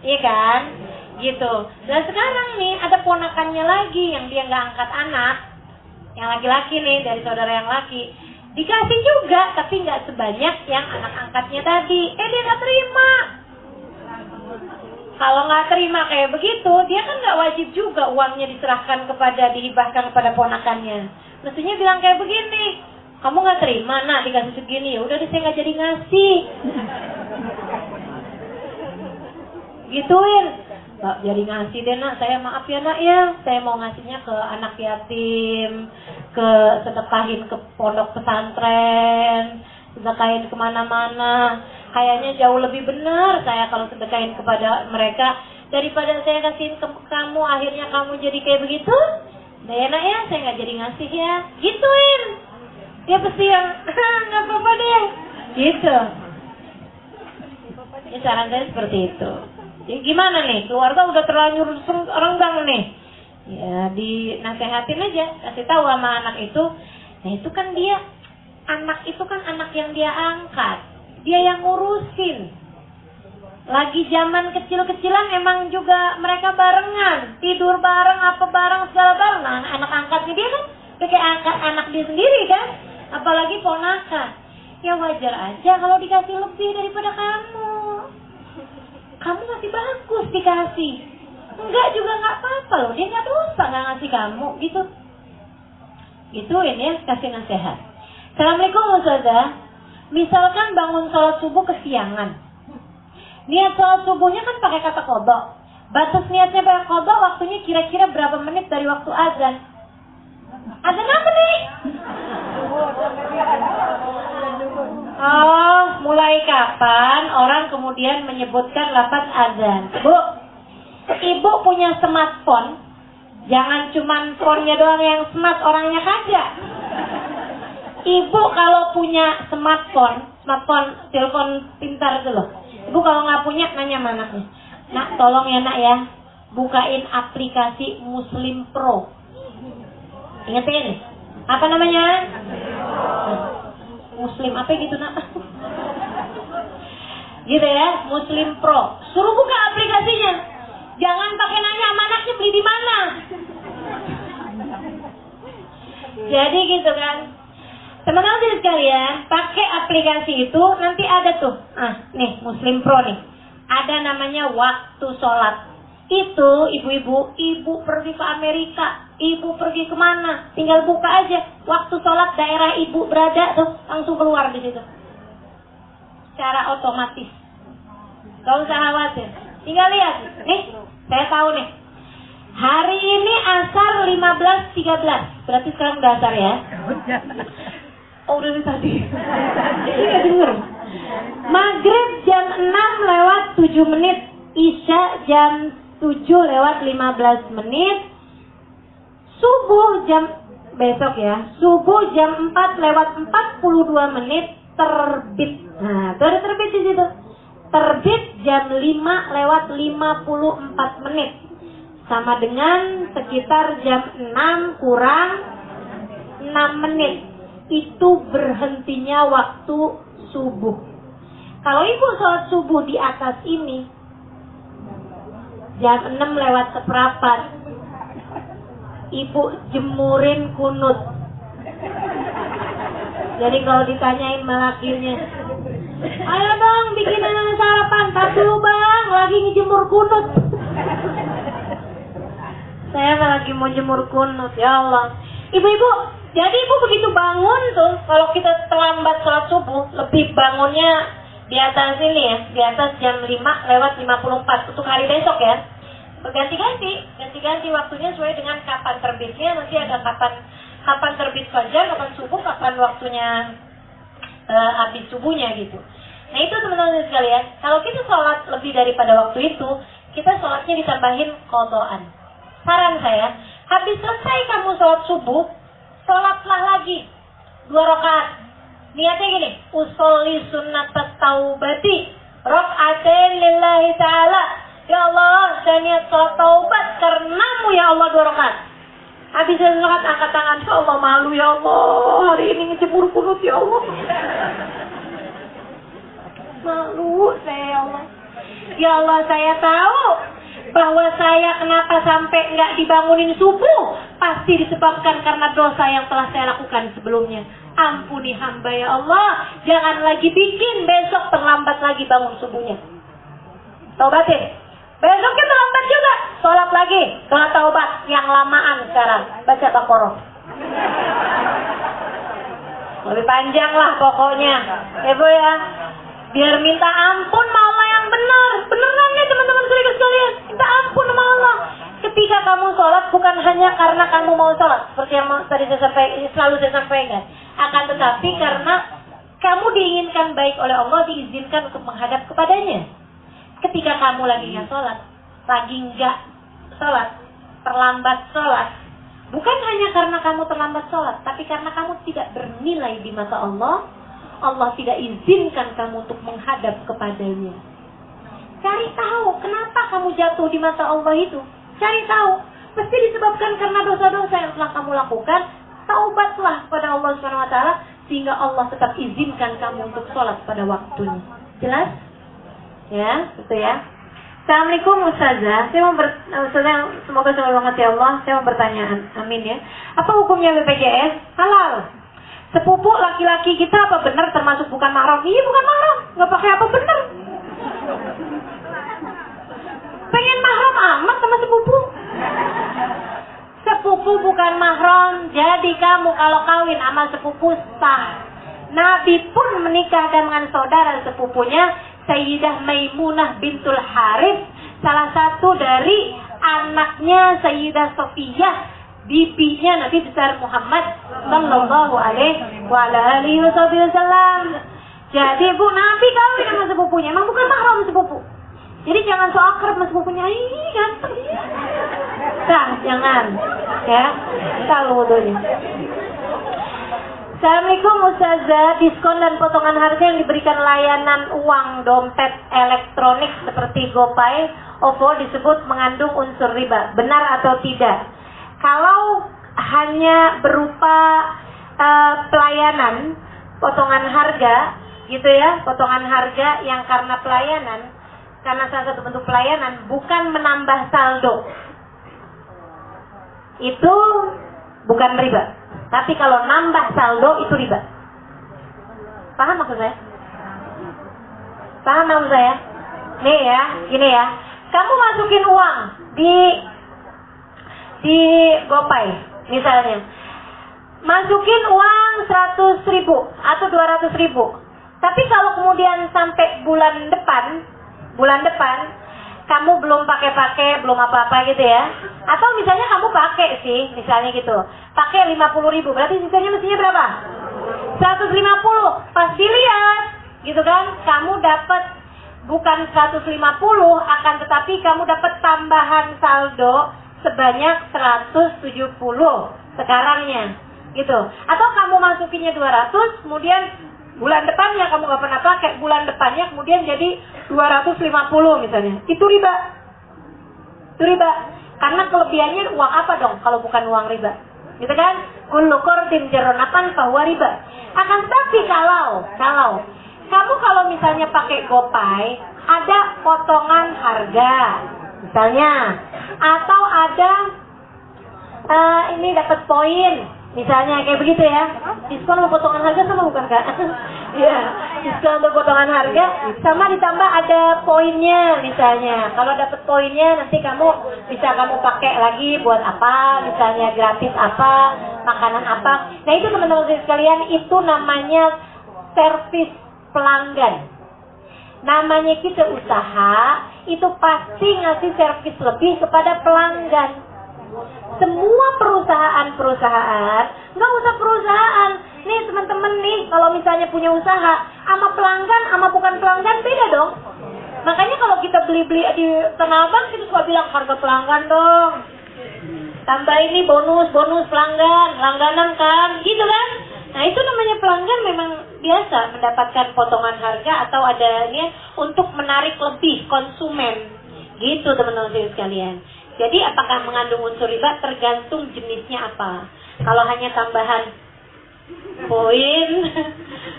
iya kan? Gitu. Dan sekarang nih ada ponakannya lagi yang dia nggak angkat anak, yang laki-laki nih, dari saudara yang laki, dikasih juga tapi nggak sebanyak yang anak angkatnya tadi. Dia nggak terima. Kalau nggak terima kayak begitu, dia kan nggak wajib juga uangnya diserahkan kepada, dihibahkan kepada ponakannya. Mestinya bilang kayak begini, kamu nggak terima, nak dikasih segini, ya udah deh saya nggak jadi ngasih. Gituin. Nggak jadi ngasih deh nak, saya maaf ya nak ya, saya mau ngasihnya ke anak yatim, ke sedekahin ke pondok pesantren, sedekahin kemana-mana. Kayaknya jauh lebih benar saya kalau sedekahin kepada mereka daripada saya kasihin ke kamu, akhirnya kamu jadi kayak begitu. Udah ya nak ya, saya nggak jadi ngasih ya. Gituin. Dia pasti yang nggak apa-apa deh. Gitu. Ya saran saya seperti itu. Jadi gimana nih, keluarga udah terlanjur renggang nih. Ya dinasehatin aja, kasih tahu sama anak itu. Nah itu kan dia, anak itu kan anak yang dia angkat, dia yang ngurusin. Lagi zaman kecil-kecilan emang juga mereka barengan, tidur bareng, apa bareng, segala bareng. Nah anak angkatnya dia kan kayak angkat anak dia sendiri kan, apalagi ponakan. Ya wajar aja kalau dikasih lebih daripada kamu. kamu masih bagus dikasih. Enggak juga nggak apa-apa loh, dia nggak dosa nggak ngasih kamu gitu. Gituin ya, kasih nasihat. Assalamualaikum Ustazah. Misalkan bangun sholat subuh kesiangan. Niat sholat subuhnya kan pakai kata qadha. Batas niatnya pakai qadha, waktunya kira-kira berapa menit dari waktu azan? Azan apa nih? Oh, mulai kapan orang kemudian menyebutkan lafaz azan? Bu, ibu punya smartphone. Jangan cuman phone-nya doang yang smart, orangnya kagak. Ibu kalau punya smartphone telepon pintar itu loh. Ibu kalau nggak punya nanya sama anaknya. Nak, tolong ya nak ya, bukain aplikasi Muslim Pro. Ingetin, apa namanya? Muslim apa gitu nak? Gitu ya, Muslim Pro. Suruh buka aplikasinya. Jangan pakai nanya sama anaknya beli di mana. Jadi gitu kan. Teman-teman sekalian, pakai aplikasi itu nanti ada tuh. Nih Muslim Pro nih. Ada namanya waktu sholat. Itu ibu-ibu, ibu pergi ke Amerika, ibu pergi kemana, tinggal buka aja. Waktu sholat daerah ibu berada tuh langsung keluar di situ. Secara otomatis. Gak usah khawatir. Tinggal lihat. Nih, saya tahu nih. Hari ini asar 15.13. Berarti sekarang udah asar ya. Oh udah dari tadi. Gak denger. Maghrib jam 6 lewat 7 menit. Isya jam 7 lewat 15 menit. Subuh jam besok ya. Subuh jam 4 lewat 42 menit terbit. Nah, itu ada terbit di situ. Terbit jam 5 lewat 54 menit. Sama dengan sekitar jam 6 kurang 6 menit. Itu berhentinya waktu subuh. Kalau ibu sholat subuh di atas ini jam 6 lewat seperempat, ibu jemurin kunut. Jadi kalau ditanyain malakinya, ayo dong bikin sarapan. Tak dulu bang, lagi ngejemur kunut. Saya lagi mau jemur kunut, ya Allah. Ibu-ibu, jadi ibu begitu bangun tuh, kalau kita terlambat sholat subuh, lebih bangunnya di atas ini ya, di atas jam 5 lewat 54 untuk hari besok ya. Ganti-ganti waktunya sesuai dengan kapan terbitnya. Nanti ada kapan terbit fajar, kapan subuh, kapan waktunya habis subuhnya gitu. Nah itu teman-teman sekalian, kalau kita sholat lebih daripada waktu itu, kita sholatnya ditambahin qadhaan. Saran saya, habis selesai kamu sholat subuh, sholatlah lagi 2 rakaat. Niatnya gini, usolli sunnatat taubati rakaatain lillahi ta'ala. Ya Allah, saya niat sholat taubat karenamu ya Allah 2 rakaat. Habis sholat angkat tangan, ya Allah malu ya Allah, hari ini ngejemur kunut ya Allah. Malu saya ya Allah. Ya Allah, saya tahu bahwa saya kenapa sampai nggak dibangunin subuh, pasti disebabkan karena dosa yang telah saya lakukan sebelumnya. Ampuni hamba ya Allah, jangan lagi bikin besok terlambat lagi bangun subuhnya. Taubatin. Besoknya terlambat juga, sholat lagi, sholat taubat yang lamaan sekarang, baca Baqarah. Lebih panjang lah pokoknya, ya Bu ya. Biar minta ampun sama Allah yang benar. Beneran nih teman-teman sekalian. Minta ampun sama Allah. Ketika kamu sholat bukan hanya karena kamu mau sholat, seperti yang tadi selalu saya sampaikan. Akan tetapi karena kamu diinginkan baik oleh Allah, diizinkan untuk menghadap kepadanya. Ketika kamu lagi nggak sholat, lagi nggak sholat, terlambat sholat, bukan hanya karena kamu terlambat sholat, tapi karena kamu tidak bernilai di mata Allah. Allah tidak izinkan kamu untuk menghadap kepadanya. Cari tahu kenapa kamu jatuh di mata Allah itu. Cari tahu. Pasti disebabkan karena dosa-dosa yang telah kamu lakukan. Taubatlah pada Allah SWT sehingga Allah tetap izinkan kamu untuk sholat pada waktunya. Jelas? Ya, gitu ya. Assalamualaikum Ustazah. Ustazah, semoga selalu mengerti Allah. Saya mau bertanya, amin ya. Apa hukumnya BPJS? Halal. Sepupu laki-laki kita apa benar termasuk bukan mahram? Iya bukan mahram, nggak pakai apa benar. pengen mahram amat sama sepupu. Sepupu bukan mahram, jadi kamu kalau kawin sama sepupu sah. Nabi pun menikah dengan saudara sepupunya, Sayyidah Maimunah bintul Harith, salah satu dari anaknya Sayyidah Sofiyah, bibinya Nabi besar Muhammad sallallahu alaihi wasallam. Jadi Bu, Nabi kawin sama sepupunya, emang bukan mahram sepupu. Jadi jangan so akrab sama sepupunya, ih ganteng. Nah, jangan. Ya, kalau wudunya. Assalamualaikum Ustazah, diskon dan potongan harga yang diberikan layanan uang dompet elektronik seperti GoPay, OVO disebut mengandung unsur riba. Benar atau tidak? Kalau hanya berupa pelayanan, potongan harga, gitu ya, potongan harga yang karena pelayanan, karena salah satu bentuk pelayanan, bukan menambah saldo, itu bukan riba. Tapi kalau nambah saldo itu riba. Paham maksud saya? Paham maksud saya? Nih ya, gini ya. Kamu masukin uang di GoPay misalnya. Masukin uang 100.000 atau 200.000. Tapi kalau kemudian sampai bulan depan kamu belum pakai, belum apa-apa gitu ya. Atau misalnya kamu pakai sih, misalnya gitu. Pakai 50.000, berarti sisanya mestinya berapa? 150. Pas dilihat, gitu kan, kamu dapat bukan 150, akan tetapi kamu dapat tambahan saldo sebanyak 170 sekarangnya, gitu. Atau kamu masukinnya 200, kemudian bulan depannya kamu gak pernah pakai, bulan depannya kemudian jadi 250 misalnya. Itu riba. Itu riba. Karena kelebihannya uang apa dong kalau bukan uang riba? Gitu kan? Kullu qardin jarranapan fahuwa riba. Akan tetapi kalau kamu misalnya pakai GoPay, ada potongan harga misalnya, atau ada ini dapat poin misalnya, kayak begitu ya. Diskon atau potongan harga sama bukan Kak? Iya, diskon atau potongan harga sama, ditambah ada poinnya misalnya. Kalau dapat poinnya nanti kamu bisa pakai lagi buat apa, misalnya gratis apa, makanan apa. Nah itu teman-teman sekalian, itu namanya servis pelanggan. Namanya kita usaha, itu pasti ngasih servis lebih kepada pelanggan. Semua perusahaan, nggak usah perusahaan. Nih teman-teman nih, kalau misalnya punya usaha, sama pelanggan, sama bukan pelanggan beda dong. Makanya kalau kita beli-beli di Tanah Abang, kita suka bilang harga pelanggan dong. Tambah ini bonus pelanggan, langganan kan, gitu kan? Nah itu namanya pelanggan, memang biasa mendapatkan potongan harga atau adanya untuk menarik lebih konsumen. Gitu teman-teman sekalian. Jadi apakah mengandung unsur riba tergantung jenisnya apa. Kalau hanya tambahan poin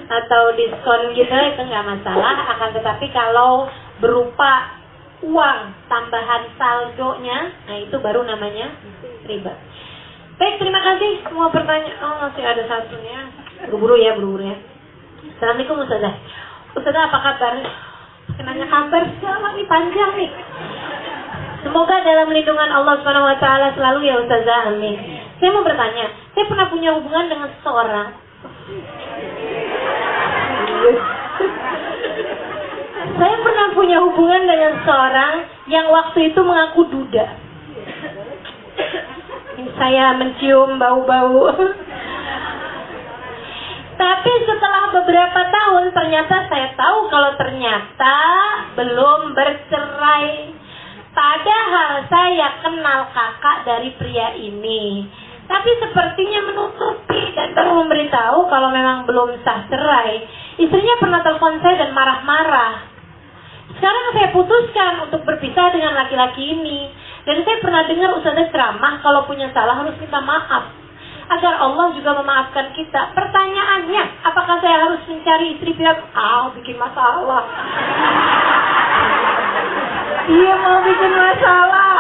atau diskon gitu itu nggak masalah. Akan tetapi kalau berupa uang tambahan saldonya, nah itu baru namanya riba. Baik, terima kasih semua pertanyaan. Oh masih ada satunya. Buru-buru ya. Assalamualaikum Ustazah. Ustazah apa kabar? Kenanya kabar selama ini panjang nih. Semoga dalam lindungan Allah SWT selalu ya Ustazah, amin. Saya mau bertanya, saya pernah punya hubungan dengan seseorang. Saya pernah punya hubungan dengan seseorang yang waktu itu mengaku duda. Saya mencium bau-bau. Tapi setelah beberapa tahun ternyata saya tahu kalau ternyata belum bercerai. Padahal saya kenal kakak dari pria ini, tapi sepertinya menutupi dan baru memberitahu kalau memang belum sah cerai. Istrinya pernah telepon saya dan marah-marah. Sekarang saya putuskan untuk berpisah dengan laki-laki ini. Dan saya pernah dengar Ustazah ceramah kalau punya salah harus minta maaf, agar Allah juga memaafkan kita. Pertanyaannya, apakah saya harus mencari istri pihak bikin masalah? Iya, mau bikin masalah.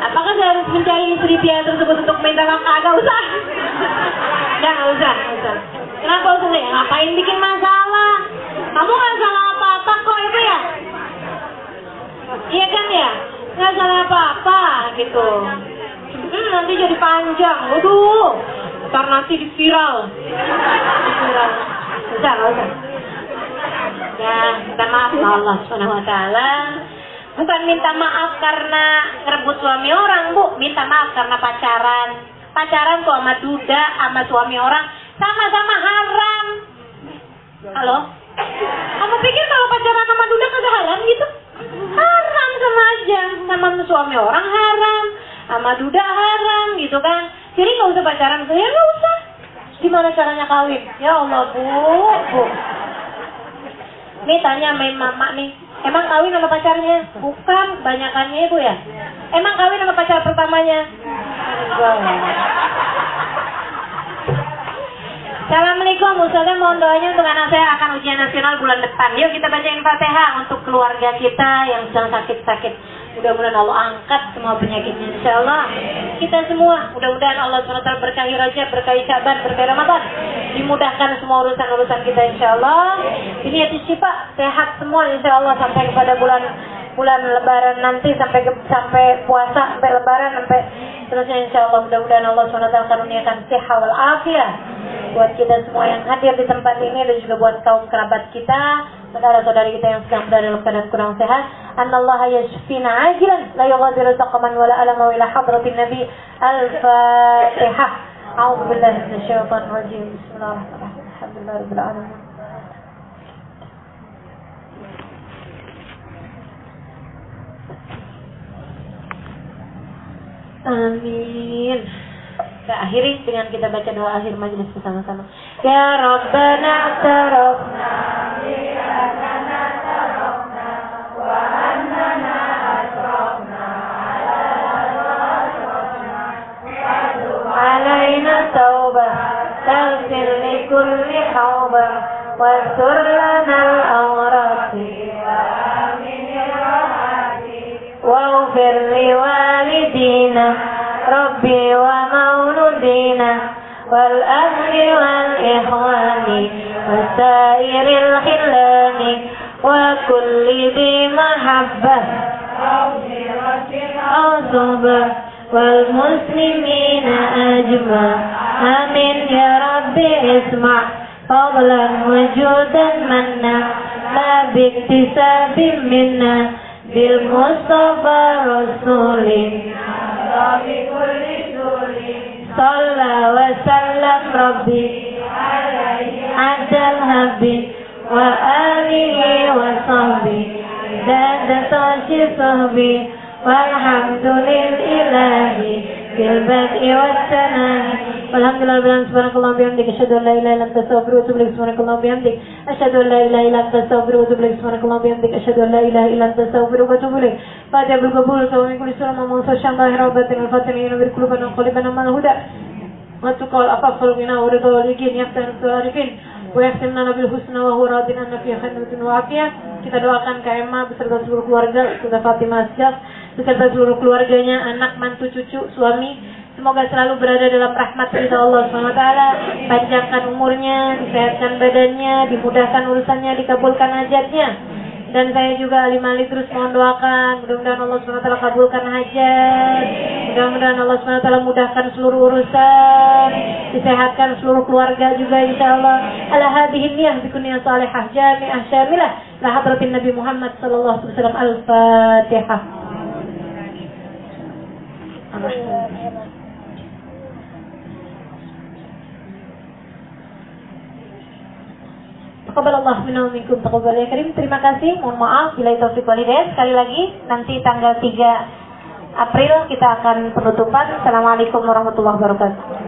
Apakah saya harus mencari istri pihak tersebut untuk minta maaf? Gak usah. Gak usah. Kenapa Ustazah? Ngapain bikin masalah? Kamu gak salah apa-apa apa kok itu ya? Iya kan ya? Nggak salah apa-apa gitu. Nanti jadi panjang. Waduh, ntar nanti di viral. Nggak usah. Ya, minta maaf sama Allah Subhanahu wa Ta'ala. Bukan minta maaf karena ngerebut suami orang, Bu. Minta maaf karena pacaran. Pacaran tuh sama duda, sama suami orang sama-sama haram. Halo? Kamu pikir kalau pacaran sama duda kagak haram gitu? Haram sama aja. Sama suami orang haram, sama duda haram gitu kan. Jadi nggak usah pacaran, saya nggak usah. Gimana caranya kawin? Ya Allah, Bu. Nih tanya sama mama nih, emang kawin sama pacarnya? Bukan, banyakannya Ibu ya. Emang kawin sama pacar pertamanya? Enggak. Assalamualaikum, Ustazah mohon doanya untuk anak saya akan ujian nasional bulan depan. Yuk kita bacain Fatihah untuk keluarga kita yang sedang sakit-sakit. Mudah-mudahan Allah angkat semua penyakitnya, insyaAllah. Kita semua, mudah-mudahan Allah SWT berkahi Rajab, berkahi Syaban, berkahi Ramadan. Dimudahkan semua urusan-urusan kita, insyaAllah. Ini hati syifa, sehat semua, insyaAllah. Sampai kepada bulan Lebaran nanti, sampai puasa, sampai Lebaran, sampai terusnya, insyaAllah. Mudah-mudahan Allah SWT karuniakan sehat wal afiyah buat kita semua yang hadir di tempat ini, dan juga buat kaum kerabat kita, saudara-saudari kita yang sedang berada dalam keadaan kurang sehat. Anallaha yashfina ajilan la yughadiru saqaman wala alama ila hadratin nabi. Al-Fatihah. A'udzu billahi minasyaitonir rajim. Bismillahirrahmanirrahim. Alhamdulillahirabbil alamin. Amin. Kita akhiri dengan kita baca doa akhir majelis bersama-sama. Ya Rabbana tarafna bi'annana tarafna wa annana asrafna alaina tawbah taghfir li kulli hawbah waghfir lana al-awrati amin ya rahmati waghfir li walidina Rabbi wa mauludina wal ahli wal ikhwani wasairil khillani wa kulli di mahabbah asubah wal muslimina ajma amin ya Rabbi isma' fadlan wujudan manna la biktisabim minna bil Mustafa Rasulin Salla wa sallam Rabbi Adal Habib wa alihi wa sahbi dan tashi sahbi walhamdulillahi bil bad'i wa tanani walhamdulillah bilang subhanakallah bihamdik asyhadu an la ilaha illa anta astaghfiruka wa atubu ilaik subhanakallah bihamdik asyhadu an la ilaha illa anta astaghfiruka wa atubu ilaik subhanakallah bihamdik asyhadu an la ilaha illa anta astaghfiruka wa atubu ilaik Fatiha bil qabul wa kulli surah ma mawsa syambahi rabbatin al-fatihina bil qulubana qalibana mal huda wa tuqal afafal mina wa ridha wal yakin yaftan sarifin wa yahsimna bil husna wa huwa radin anna fi khairin wa afiyah. Kita doakan Kak Emma beserta seluruh keluarga, Ustazah Fatimah Asjaf beserta seluruh keluarganya, anak, mantu, cucu, suami, semoga selalu berada dalam rahmat ridha Allah SWT, panjangkan umurnya, disehatkan badannya, dimudahkan urusannya, dikabulkan hajatnya. Dan saya juga alim-alim terus mohon doakan, mudah-mudahan Allah SWT kabulkan hajat, mudah-mudahan Allah SWT mudahkan seluruh urusan, disehatkan seluruh keluarga juga insyaAllah. Ala hadihin niyah bikuniyah salihah jami'ah syamilah la hadratin Nabi Muhammad sallallahu alaihi wasallam. Al-Fatihah. Taqabbalallahu minna wa minkum taqabbal ya karim. Terima kasih. Mohon maaf bila taufik wal hidayah. Sekali lagi nanti tanggal 3 April kita akan penutupan. Assalamualaikum warahmatullahi wabarakatuh.